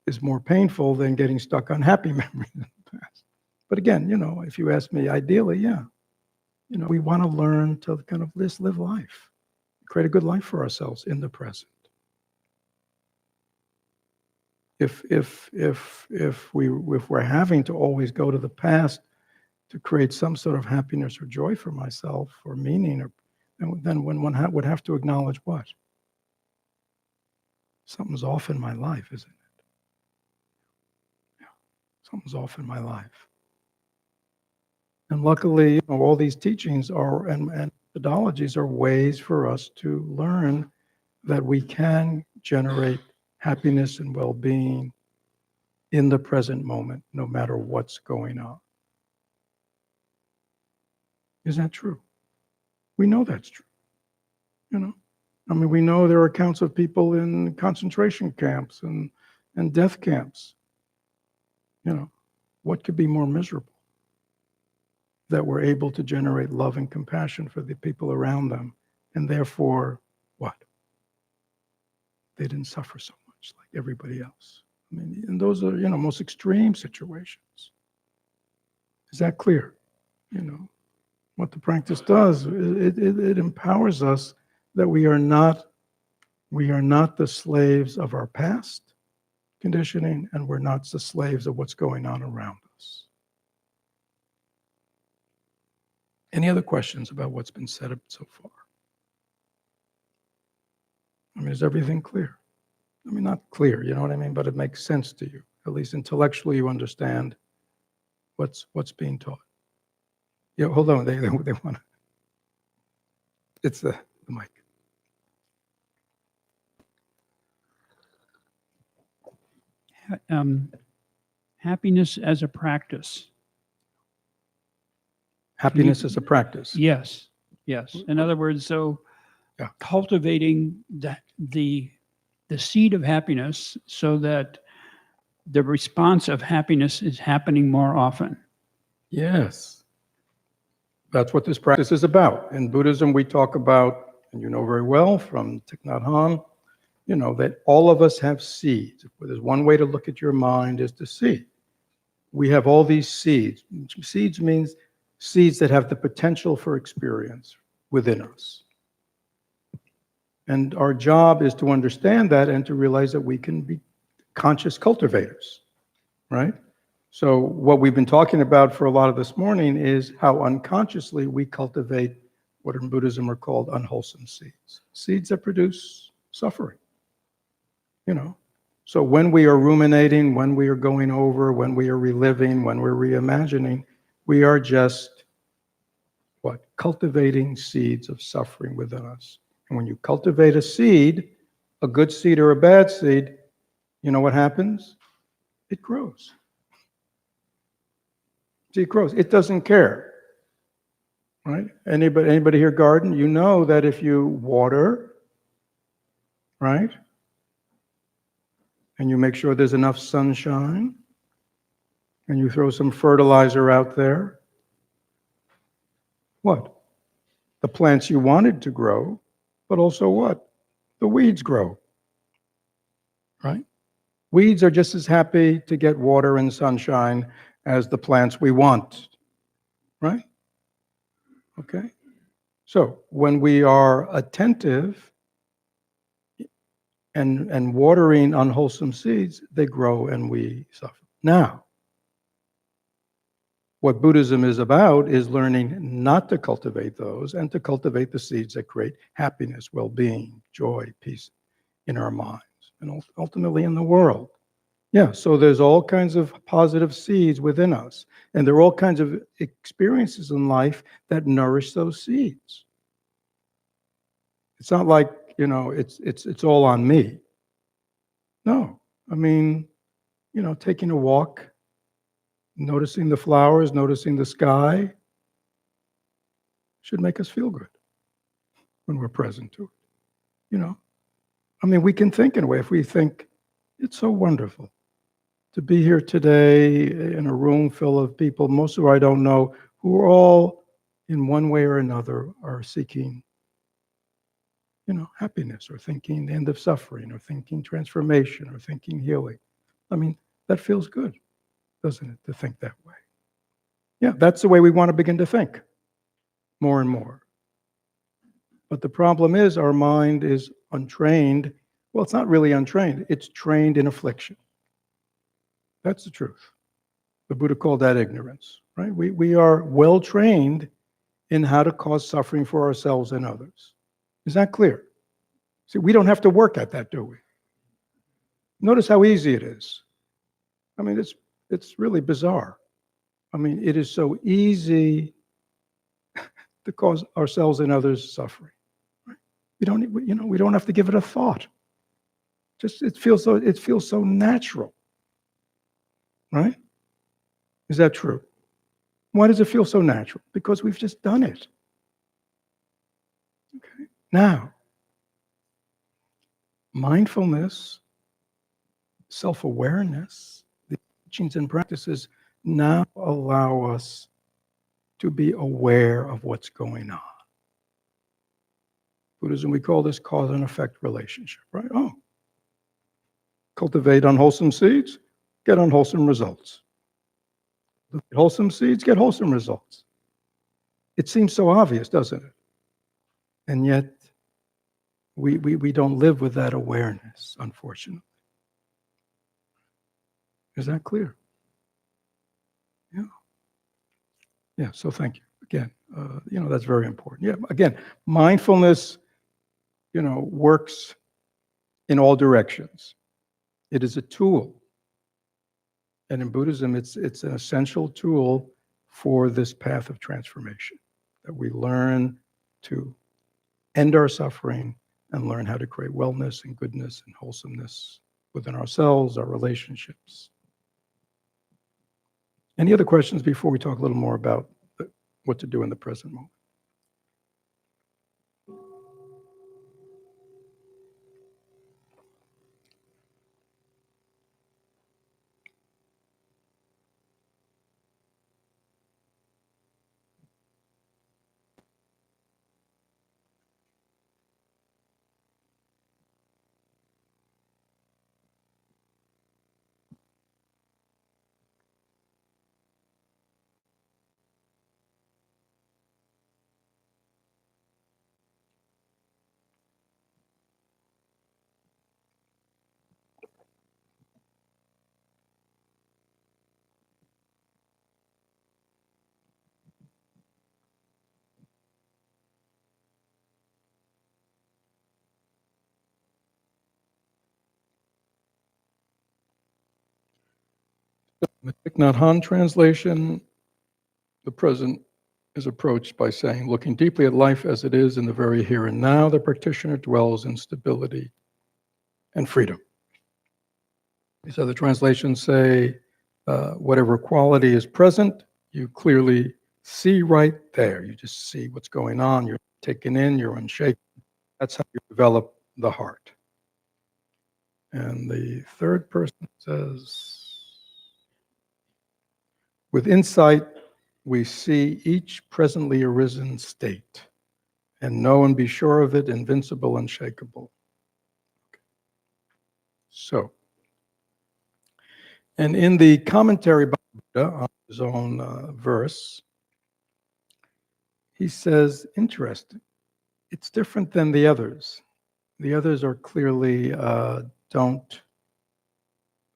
is more painful than getting stuck on happy memories of the past. But again, if you ask me, ideally, yeah, we want to learn to kind of live life, create a good life for ourselves in the present. If we're having to always go to the past to create some sort of happiness or joy for myself or meaning, then one would have to acknowledge what? Something's off in my life, isn't it? Yeah, something's off in my life. And luckily, all these teachings and methodologies are ways for us to learn that we can generate happiness and well-being in the present moment, no matter what's going on. Is that true? We know that's true. We know there are accounts of people in concentration camps and death camps. What could be more miserable? that were able to generate love and compassion for the people around them. And therefore, what? They didn't suffer so much like everybody else. I mean, and those are, most extreme situations. Is that clear? What the practice does, it empowers us that we are not the slaves of our past conditioning, and we're not the slaves of what's going on around us. Any other questions about what's been said so far? I mean, is everything clear? I mean, not clear, you know what I mean? But it makes sense to you. At least intellectually you understand what's being taught. Yeah, hold on, they want to. It's the mic. Happiness as a practice. Happiness is a practice. Yes. In other words, so Yeah. cultivating the seed of happiness so that the response of happiness is happening more often. Yes. That's what this practice is about. In Buddhism, we talk about, and you know very well from Thich Nhat Hanh, that all of us have seeds. If there's one way to look at your mind is to see. We have all these seeds. Seeds means seeds that have the potential for experience within us. And our job is to understand that and to realize that we can be conscious cultivators, right? So what we've been talking about for a lot of this morning is how unconsciously we cultivate what in Buddhism are called unwholesome seeds. Seeds that produce suffering, So when we are ruminating, when we are going over, when we are reliving, when we're reimagining, we are just, cultivating seeds of suffering within us. And when you cultivate a seed, a good seed or a bad seed, you know what happens? It grows. See, it grows. It doesn't care, right? Anybody here garden? You know that if you water, right? And you make sure there's enough sunshine, and you throw some fertilizer out there, what? The plants you wanted to grow, but also what? The weeds grow, right? Weeds are just as happy to get water and sunshine as the plants we want, right? Okay? So when we are attentive and watering unwholesome seeds, they grow and we suffer. Now, what Buddhism is about is learning not to cultivate those and to cultivate the seeds that create happiness, well-being, joy, peace in our minds and ultimately in the world. Yeah, so there's all kinds of positive seeds within us, and there are all kinds of experiences in life that nourish those seeds. It's not like, it's all on me. No, I mean, taking a walk, noticing the flowers, noticing the sky should make us feel good when we're present to it. I mean, we can think in a way. If we think, it's so wonderful to be here today in a room full of people, most of whom I don't know, who are all in one way or another are seeking, happiness, or thinking the end of suffering, or thinking transformation, or thinking healing. I mean, that feels good, doesn't it, to think that way? Yeah, that's the way we want to begin to think more and more. But the problem is our mind is untrained. Well, it's not really untrained. It's trained in affliction. That's the truth. The Buddha called that ignorance, right? We are well trained in how to cause suffering for ourselves and others. Is that clear? See, we don't have to work at that, do we? Notice how easy it is. I mean, it's really bizarre. I mean, it is so easy to cause ourselves and others suffering. Right? We don't have to give it a thought. Just it feels so natural. Right? Is that true? Why does it feel so natural? Because we've just done it. Okay. Now, mindfulness, self-awareness, the teachings and practices now allow us to be aware of what's going on. Buddhism, we call this cause and effect relationship, right? Oh, cultivate unwholesome seeds, get unwholesome results. Wholesome seeds, get wholesome results. It seems so obvious, doesn't it? And yet, we don't live with that awareness, unfortunately. Is that clear? Yeah. Yeah, so thank you. Again, that's very important. Yeah, again, mindfulness, works in all directions. It is a tool. And in Buddhism, it's an essential tool for this path of transformation, that we learn to end our suffering and learn how to create wellness and goodness and wholesomeness within ourselves, our relationships. Any other questions before we talk a little more about what to do in the present moment? In the Thich Nhat Hanh translation, the present is approached by saying, looking deeply at life as it is in the very here and now, the practitioner dwells in stability and freedom. These other translations say, whatever quality is present, you clearly see right there. You just see what's going on. You're taken in, you're unshaken. That's how you develop the heart. And the third person says, with insight, we see each presently arisen state and know and be sure of it, invincible, unshakable. So, and in the commentary by Buddha on his own verse, he says, interesting, it's different than the others. The others are clearly don't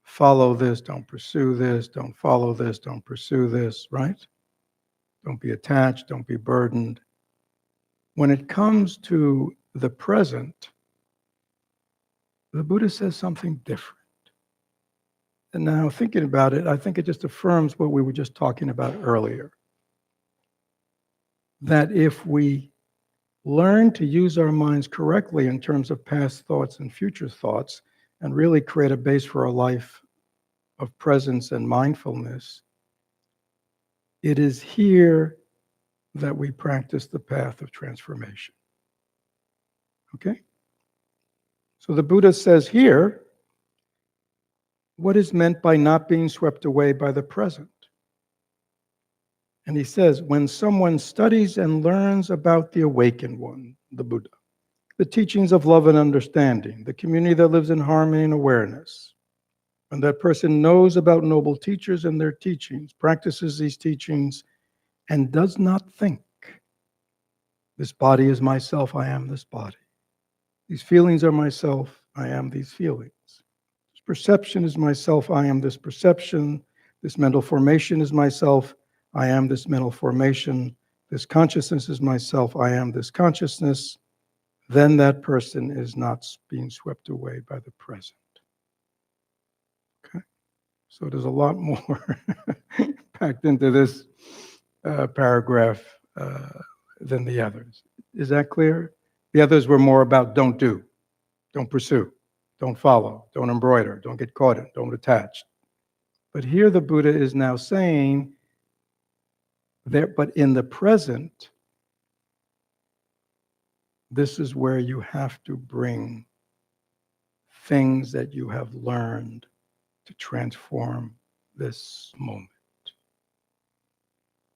follow this, don't pursue this, don't follow this, don't pursue this, right? Don't be attached, don't be burdened. When it comes to the present, the Buddha says something different. And now thinking about it, I think it just affirms what we were just talking about earlier. That if we learn to use our minds correctly in terms of past thoughts and future thoughts, and really create a base for a life of presence and mindfulness, it is here that we practice the path of transformation. Okay? So the Buddha says here, what is meant by not being swept away by the present? And he says, when someone studies and learns about the awakened one, the Buddha, the teachings of love and understanding, the community that lives in harmony and awareness, when that person knows about noble teachers and their teachings, practices these teachings, and does not think, this body is myself, I am this body. These feelings are myself, I am these feelings. This perception is myself, I am this perception. This mental formation is myself, I am this mental formation. This consciousness is myself, I am this consciousness. Then that person is not being swept away by the present. Okay? So there's a lot more packed into this paragraph than the others. Is that clear? The others were more about don't do, don't pursue, don't follow, don't embroider, don't get caught in, don't attach. But here the Buddha is now saying that, but in the present, this is where you have to bring things that you have learned to transform this moment.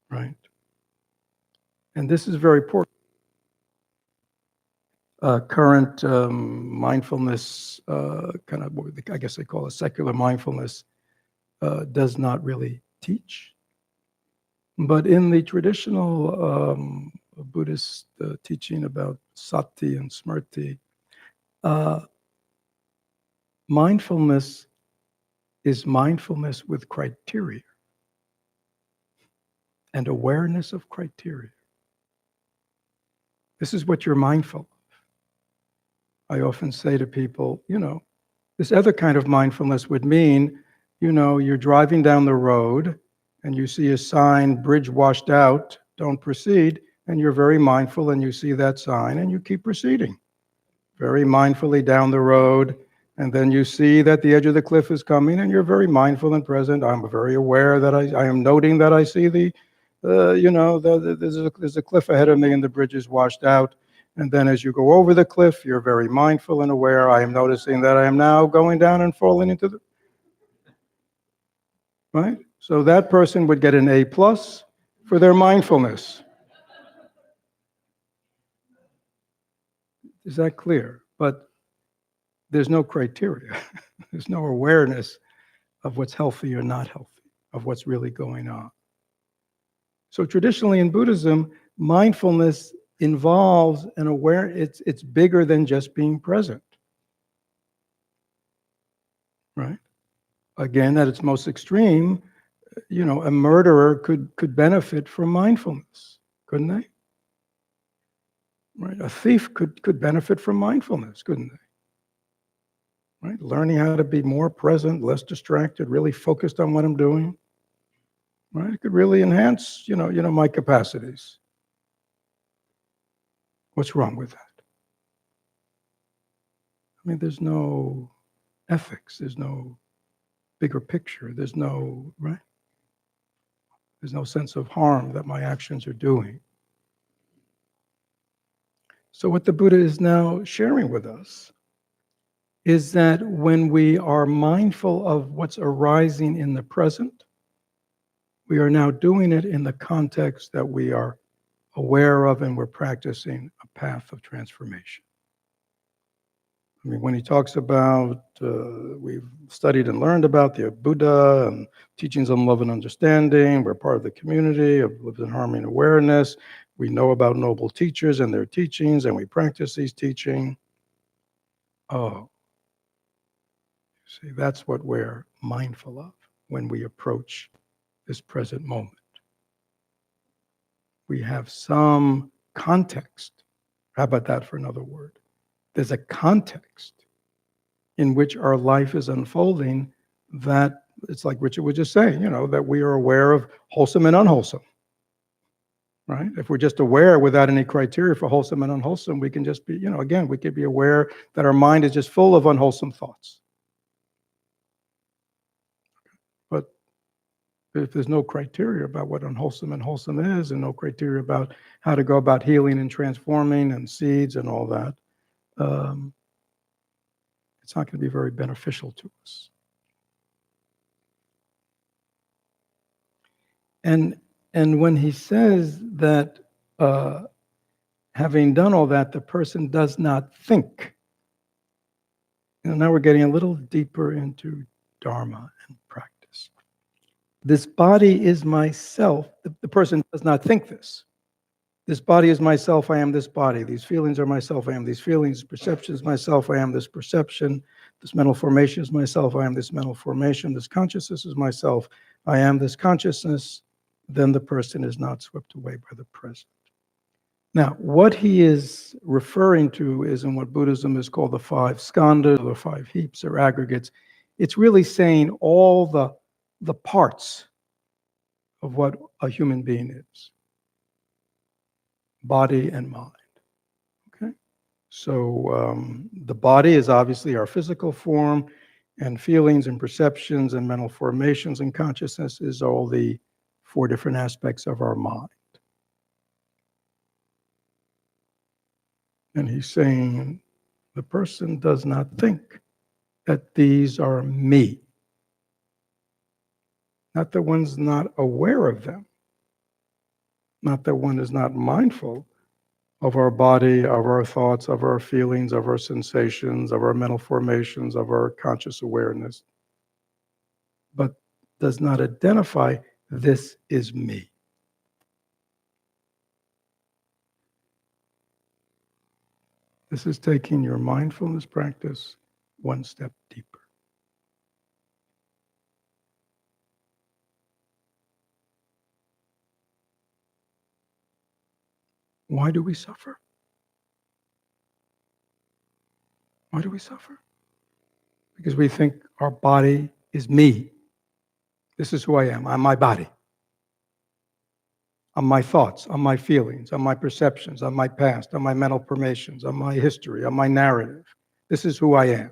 Right? And this is very important. Current mindfulness, kind of, I guess they call it secular mindfulness, does not really teach. But in the traditional Buddhist teaching about sati and smriti, mindfulness is mindfulness with criteria and awareness of criteria. This is what you're mindful of. I often say to people, this other kind of mindfulness would mean, you're driving down the road and you see a sign, bridge washed out, don't proceed, and you're very mindful and you see that sign and you keep proceeding. Very mindfully down the road, and then you see that the edge of the cliff is coming and you're very mindful and present. I'm very aware that I am noting that I see there's a cliff ahead of me and the bridge is washed out. And then as you go over the cliff, you're very mindful and aware. I am noticing that I am now going down and falling into the... Right? So that person would get an A+ for their mindfulness. Is that clear? But there's no criteria. There's no awareness of what's healthy or not healthy, of what's really going on. So traditionally in Buddhism, mindfulness involves an awareness. It's bigger than just being present. Right? Again, at its most extreme, a murderer could benefit from mindfulness, couldn't they? Right? A thief could benefit from mindfulness, couldn't they? Right? Learning how to be more present, less distracted, really focused on what I'm doing. Right? It could really enhance, my capacities. What's wrong with that? I mean, there's no ethics. There's no bigger picture. There's no, right? There's no sense of harm that my actions are doing. So what the Buddha is now sharing with us is that when we are mindful of what's arising in the present, we are now doing it in the context that we are aware of and we're practicing a path of transformation. I mean, when he talks about, we've studied and learned about the Buddha and teachings on love and understanding, we're part of the community of lives in harmony and awareness, we know about noble teachers and their teachings, and we practice these teachings. Oh, see, that's what we're mindful of when we approach this present moment. We have some context. How about that for another word? There's a context in which our life is unfolding that it's like Richard was just saying, that we are aware of wholesome and unwholesome, right? If we're just aware without any criteria for wholesome and unwholesome, we can just be, again, we could be aware that our mind is just full of unwholesome thoughts. But if there's no criteria about what unwholesome and wholesome is, and no criteria about how to go about healing and transforming and seeds and all that, it's not going to be very beneficial to us. And when he says that having done all that, the person does not think. Now we're getting a little deeper into Dharma and practice. This body is myself. The person does not think this. This body is myself, I am this body. These feelings are myself, I am these feelings. Perception is myself, I am this perception. This mental formation is myself, I am this mental formation. This consciousness is myself, I am this consciousness. Then the person is not swept away by the present. Now, what he is referring to is in what Buddhism is called the 5 skandhas, or 5 heaps or aggregates. It's really saying all the parts of what a human being is. Body and mind. Okay? So the body is obviously our physical form, and feelings and perceptions and mental formations and consciousness is all the 4 different aspects of our mind. And he's saying the person does not think that these are me. Not the one's not aware of them. Not that one is not mindful of our body, of our thoughts, of our feelings, of our sensations, of our mental formations, of our conscious awareness, but does not identify, this is me. This is taking your mindfulness practice one step deeper. Why do we suffer? Why do we suffer? Because we think our body is me. This is who I am. I'm my body. I'm my thoughts. I'm my feelings. I'm my perceptions. I'm my past. I'm my mental formations. I'm my history. I'm my narrative. This is who I am.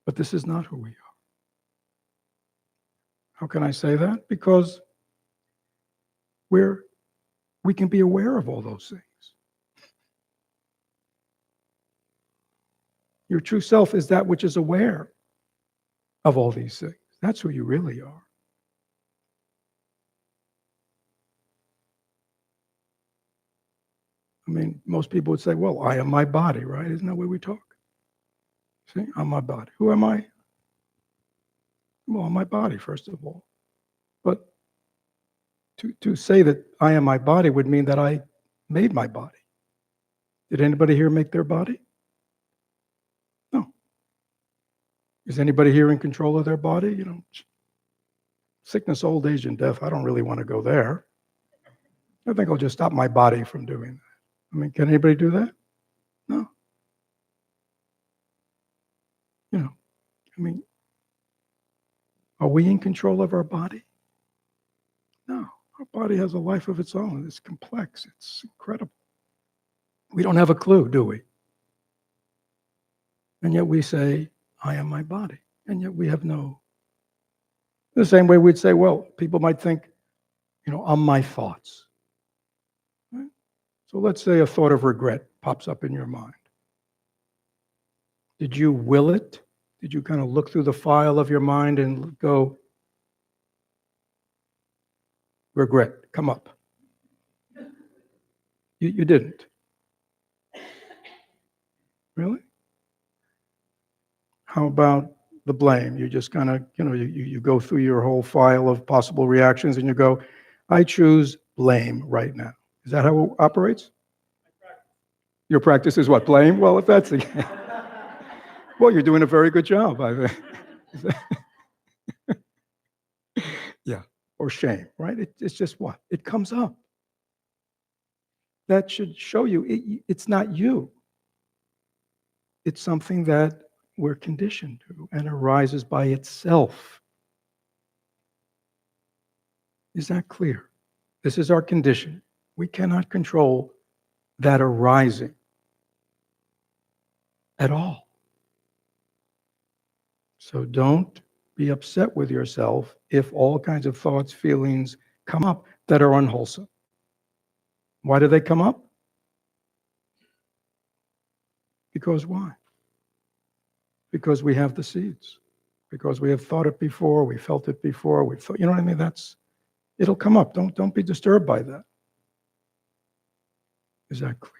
But this is not who we are. How can I say that? Because we can be aware of all those things. Your true self is that which is aware of all these things. That's who you really are. I mean, most people would say, well, I am my body, right? Isn't that the way we talk? See, I'm my body. Who am I? Well, I'm my body, first of all. But to say that I am my body would mean that I made my body. Did anybody here make their body? No. Is anybody here in control of their body? You know, sickness, old age, and death, I don't really want to go there. I think I'll just stop my body from doing that. I mean, can anybody do that? No. You know, I mean, are we in control of our body? No. Our body has a life of its own. It's complex. It's incredible. We don't have a clue, do we? And yet we say, I am my body. And yet we have no. The same way we'd say, well, people might think, you know, I'm my thoughts. Right? So let's say a thought of regret pops up in your mind. Did you will it? Did you kind of look through the file of your mind and go, regret, come up? You didn't. Really? How about the blame? You just kind of, you know, you go through your whole file of possible reactions and you go, I choose blame right now. Is that how it operates? Your practice is what? Blame? Well, if that's the case, well, you're doing a very good job, I think. Yeah. Or shame, right? It's just what? It comes up. That should show you it's not you. It's something that we're conditioned to and arises by itself. Is that clear? This is our condition. We cannot control that arising at all. So don't be upset with yourself if all kinds of thoughts, feelings come up that are unwholesome. Why do they come up? Because why? Because we have the seeds. Because we have thought it before, we felt it before, we thought, you know what I mean? It'll come up. Don't be disturbed by that. Is that clear?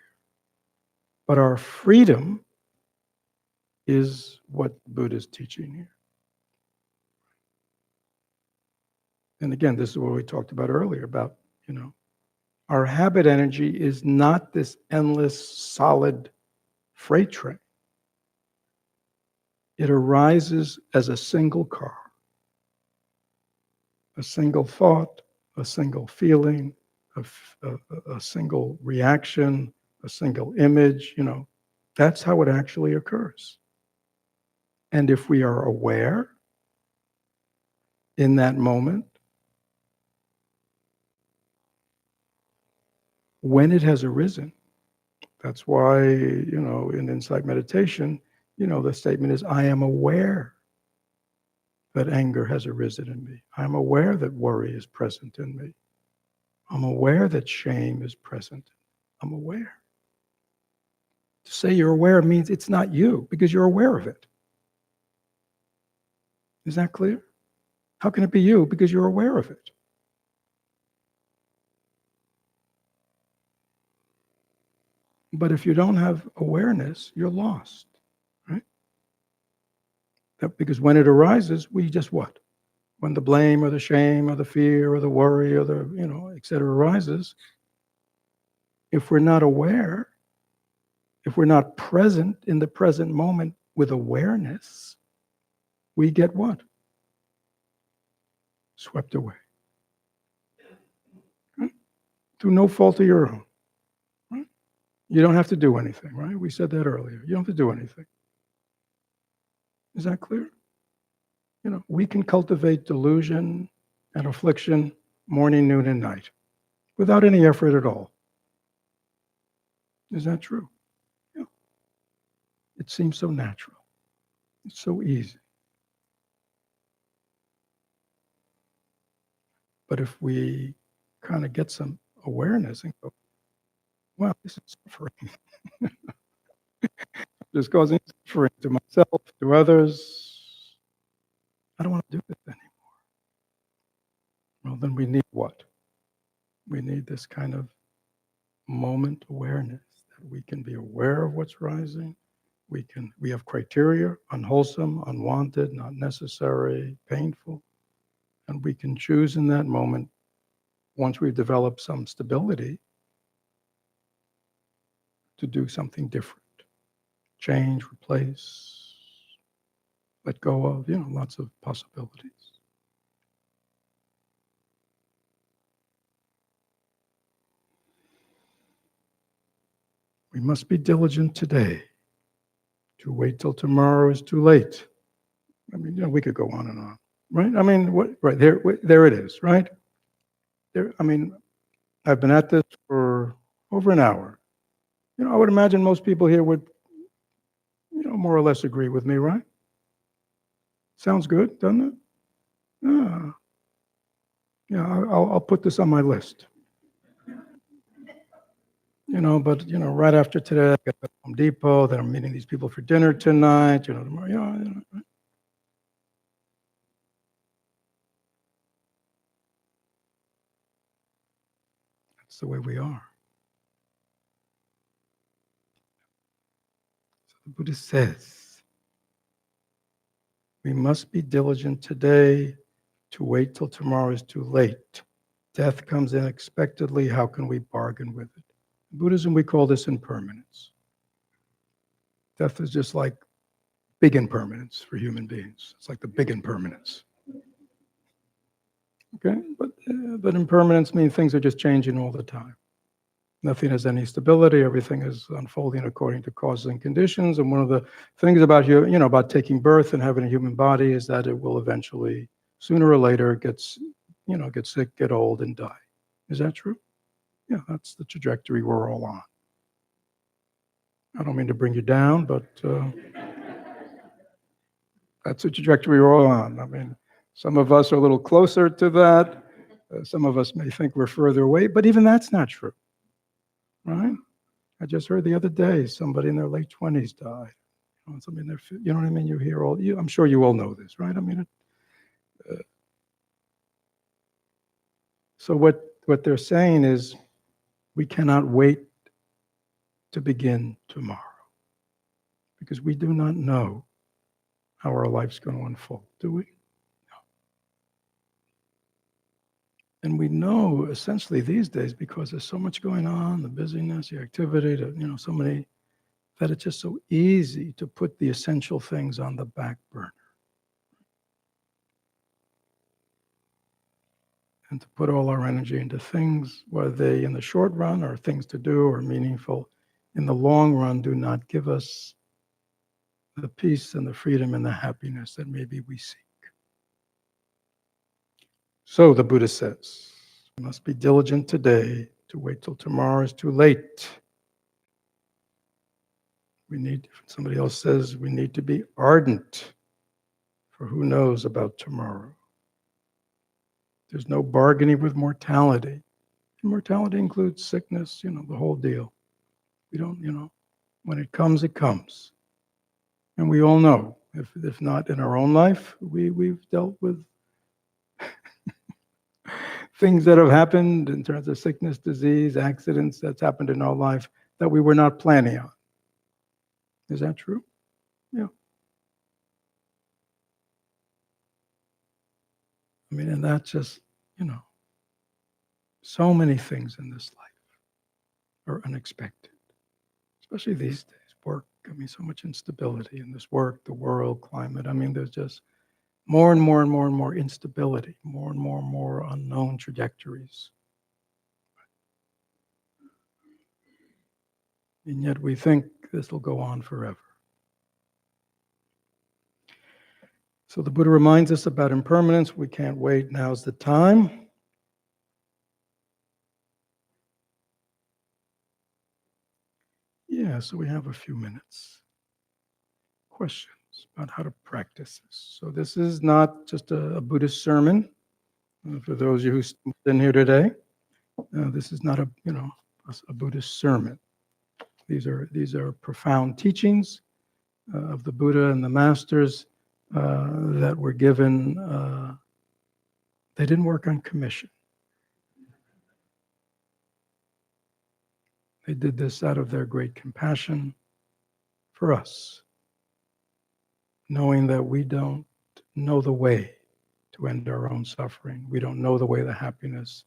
But our freedom is what Buddha is teaching here. And again, this is what we talked about earlier about, you know, our habit energy is not this endless, solid freight train. It arises as a single car, a single thought, a single feeling, a single reaction, a single image, you know. That's how it actually occurs. And if we are aware in that moment, when it has arisen, that's why, you know, in insight meditation, you know, the statement is, I am aware that anger has arisen in me. I'm aware that worry is present in me. I'm aware that shame is present. I'm aware. To say you're aware means it's not you because you're aware of it. Is that clear? How can it be you? Because you're aware of it. But if you don't have awareness, you're lost, right? Because when it arises, we just what? When the blame or the shame or the fear or the worry or the, et cetera arises, if we're not aware, if we're not present in the present moment with awareness, we get what? Swept away. Right? Through no fault of your own. Right? You don't have to do anything, right? We said that earlier. You don't have to do anything. Is that clear? We can cultivate delusion and affliction morning, noon, and night without any effort at all. Is that true? Yeah. It seems so natural. It's so easy. But if we kind of get some awareness and go, wow, this is suffering. Just causing suffering to myself, to others. I don't want to do this anymore. Well, then we need what? We need this kind of moment awareness that we can be aware of what's rising. We have criteria: unwholesome, unwanted, not necessary, painful. And we can choose in that moment, once we've developed some stability, to do something different. Change, replace, let go of, lots of possibilities. We must be diligent today. To wait till tomorrow is too late. I mean, we could go on and on, right? I mean, right there it is, right? There. I mean, I've been at this for over an hour. I would imagine most people here would, more or less agree with me, right? Sounds good, doesn't it? Yeah, I'll put this on my list. But right after today, I got to Home Depot. Then I'm meeting these people for dinner tonight. Tomorrow, right? That's the way we are. So the Buddha says, we must be diligent today. To wait till tomorrow is too late. Death comes unexpectedly. How can we bargain with it? In Buddhism, we call this impermanence. Death is just like big impermanence for human beings. It's like the big impermanence. Okay, but impermanence means things are just changing all the time. Nothing has any stability. Everything is unfolding according to causes and conditions. And one of the things about about taking birth and having a human body is that it will eventually, sooner or later, get sick, get old, and die. Is that true? Yeah, that's the trajectory we're all on. I don't mean to bring you down, but that's the trajectory we're all on. I mean, some of us are a little closer to that. Some of us may think we're further away, but even that's not true, right? I just heard the other day somebody in their late 20s died. Somebody in their, you know what I mean? You hear I'm sure you all know this, right? I mean, so what they're saying is we cannot wait to begin tomorrow because we do not know how our life's going to unfold, do we? No. And we know essentially these days because there's so much going on, the busyness, the activity, so many, that it's just so easy to put the essential things on the back burner. And to put all our energy into things, whether they in the short run are things to do or meaningful, in the long run do not give us the peace and the freedom and the happiness that maybe we seek. So the Buddha says, we must be diligent today. To wait till tomorrow is too late. Somebody else says, we need to be ardent, for who knows about tomorrow. There's no bargaining with mortality. Mortality includes sickness, the whole deal. We don't, when it comes, it comes. And we all know, if not in our own life, we've dealt with things that have happened in terms of sickness, disease, accidents that's happened in our life that we were not planning on. Is that true? Yeah. I mean, and that's just, so many things in this life are unexpected, especially these days. Work, I mean, so much instability in this work, the world, climate. I mean, there's just more and more and more and more instability, more and more unknown trajectories. And yet we think this will go on forever. So the Buddha reminds us about impermanence. We can't wait. Now's the time. Yeah, so we have a few minutes. Questions about how to practice this. So this is not just a Buddhist sermon. For those of you who's in here today, this is not a Buddhist sermon. These are profound teachings of the Buddha and the masters that were given. They didn't work on commission. They did this out of their great compassion for us, knowing that we don't know the way to end our own suffering. We don't know the way to happiness.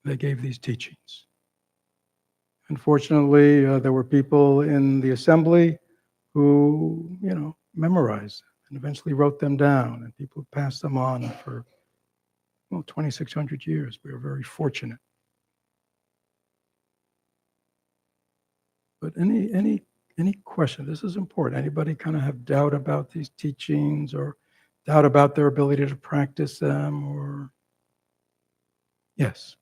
They gave these teachings. Unfortunately, there were people in the assembly who, memorized them and eventually wrote them down, and people passed them on for 2,600 years. We were very fortunate. But any question? This is important. Anybody kind of have doubt about these teachings or doubt about their ability to practice them? Or yes.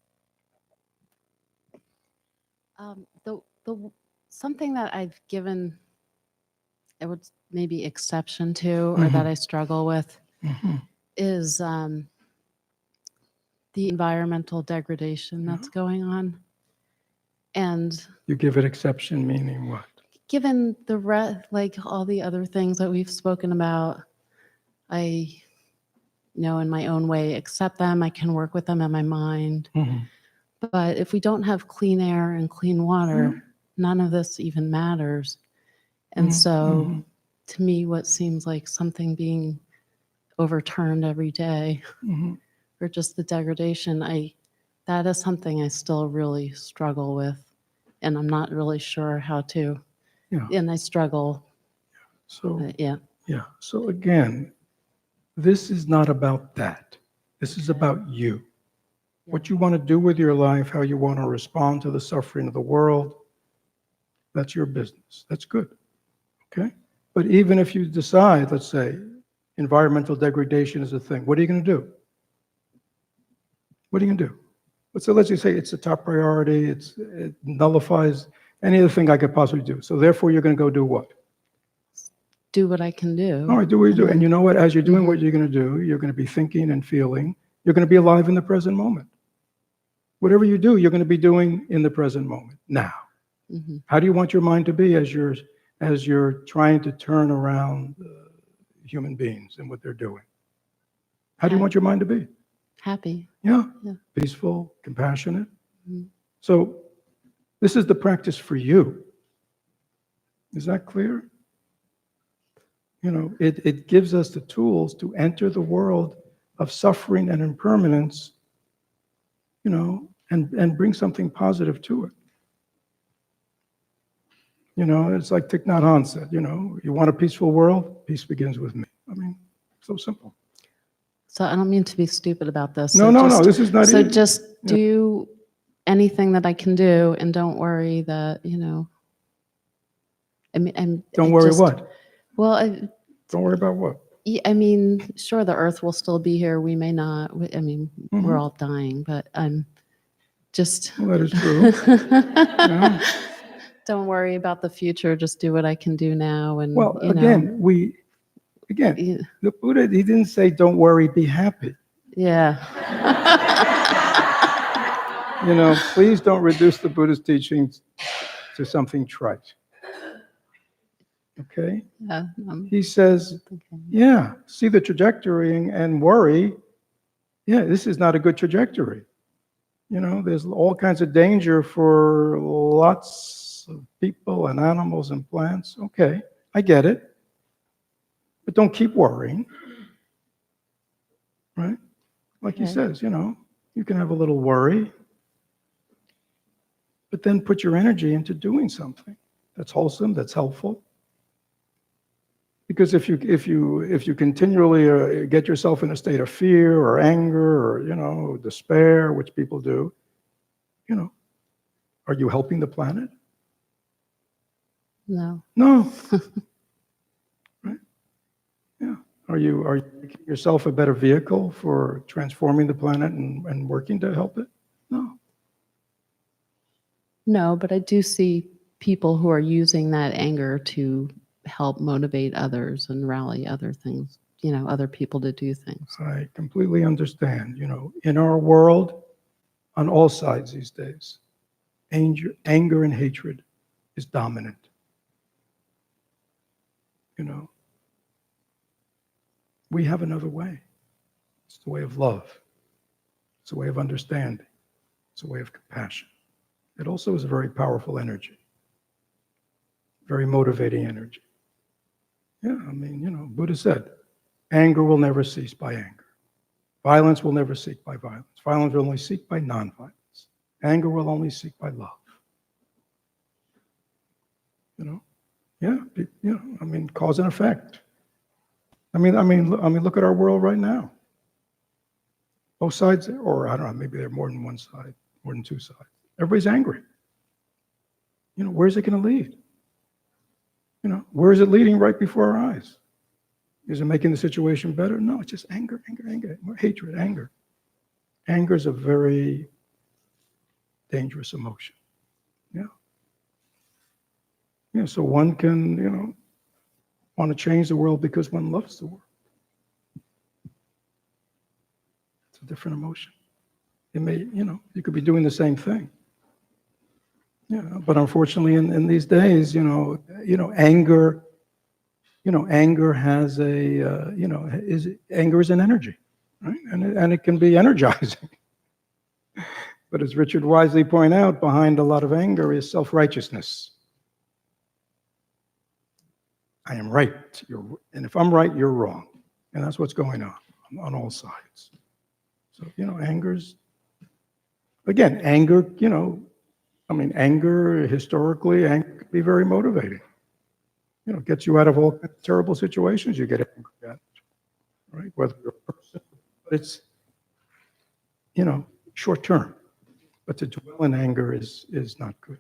The something that I've given, I would maybe exception to, or that I struggle with, is the environmental degradation that's going on. And You give it exception, meaning what? given like all the other things that we've spoken about, I in my own way accept them. I can work with them in my mind. But if we don't have clean air and clean water, none of this even matters. And so to me, what seems like something being overturned every day, or just the degradation, that is something I still really struggle with. And I'm not really sure how to. Yeah. And I struggle. So Yeah. So again, this is not about that. This is about you. What you want to do with your life, how you want to respond to the suffering of the world, that's your business. That's good. Okay? But even if you decide, let's say, environmental degradation is a thing, what are you going to do? What are you going to do? Let's just say it's the top priority, it nullifies any other thing I could possibly do. So therefore, you're going to go do what? Do what I can do. All right, do what you do. And you know what? As you're doing what you're going to do, you're going to be thinking and feeling. You're going to be alive in the present moment. Whatever you do, you're going to be doing in the present moment, now. How do you want your mind to be as you're trying to turn around human beings and what they're doing? How do you want your mind to be? Happy. Yeah. Yeah. Peaceful, compassionate. So this is the practice for you. Is that clear? It gives us the tools to enter the world of suffering and impermanence, and bring something positive to it. It's like Thich Nhat Hanh said, you want a peaceful world? Peace begins with me. I mean, so simple. So I don't mean to be stupid about this. No, this is not So even. just do anything that I can do, and don't worry that, Don't worry what? Well, Don't worry about what? I mean, sure, the earth will still be here. We may not. We're all dying, but I'm just. Well, that is true. Yeah. Don't worry about the future. Just do what I can do now. And Well, again, the Buddha, he didn't say, don't worry, be happy. Yeah. Please don't reduce the Buddha's teachings to something trite. Okay? Yeah. He says, see the trajectory and worry yeah, this is not a good trajectory. There's all kinds of danger for lots of people and animals and plants. Okay, I get it. But don't keep worrying, right? Like he Okay. says, you can have a little worry, but then put your energy into doing something that's wholesome, that's helpful. Because if you continually get yourself in a state of fear or anger or despair, which people do, are you helping the planet? No. No. Right? Yeah. Are you making yourself a better vehicle for transforming the planet and working to help it? No. No, but I do see people who are using that anger to help motivate others and rally other things, other people to do things. I completely understand. In our world, on all sides these days, anger and hatred is dominant. We have another way. It's the way of love. It's a way of understanding. It's a way of compassion. It also is a very powerful energy, very motivating energy. Yeah, Buddha said, anger will never cease by anger. Violence will never cease by violence. Violence will only cease by nonviolence. Anger will only cease by love. Yeah, cause and effect. Look at our world right now. Both sides, or I don't know, maybe there are more than one side, more than two sides. Everybody's angry. Where's it going to lead? Where is it leading right before our eyes? Is it making the situation better? No, it's just anger, more hatred, anger. Anger is a very dangerous emotion. Yeah, so one can, want to change the world because one loves the world. It's a different emotion. It may, you could be doing the same thing. Yeah, but unfortunately, in these days, anger, anger has anger is an energy, right? And it can be energizing. But as Richard wisely pointed out, behind a lot of anger is self-righteousness. I am right, and if I'm right, you're wrong. And that's what's going on all sides. So, anger's, again, anger, anger, historically, anger can be very motivating. Gets you out of all terrible situations you get angry at, right? Whether you're a person, but it's, short term. But to dwell in anger is not good.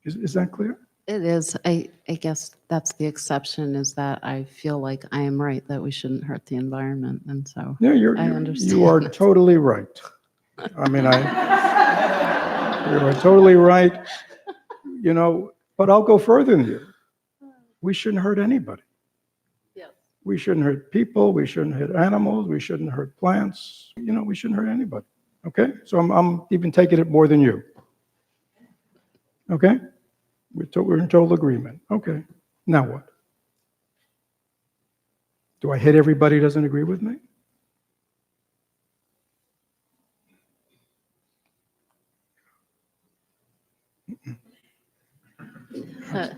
Is that clear? It is. I guess that's the exception, is that I feel like I am right that we shouldn't hurt the environment. And so Yeah, I understand. you are totally right. You are totally right. But I'll go further than you. We shouldn't hurt anybody. Yes. We shouldn't hurt people. We shouldn't hurt animals. We shouldn't hurt plants. We shouldn't hurt anybody. Okay? So I'm even taking it more than you. Okay? We're in total agreement. Okay. Now what? Do I hit everybody who doesn't agree with me?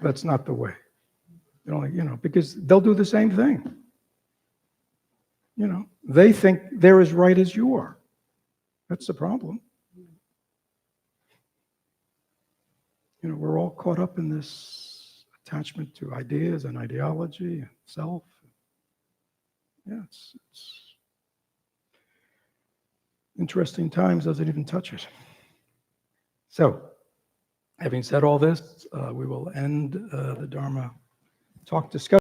That's not the way. Because they'll do the same thing. They think they're as right as you are. That's the problem. We're all caught up in this attachment to ideas and ideology and self. Yeah, it's interesting times, doesn't even touch it. So, having said all this, we will end the Dharma talk discussion.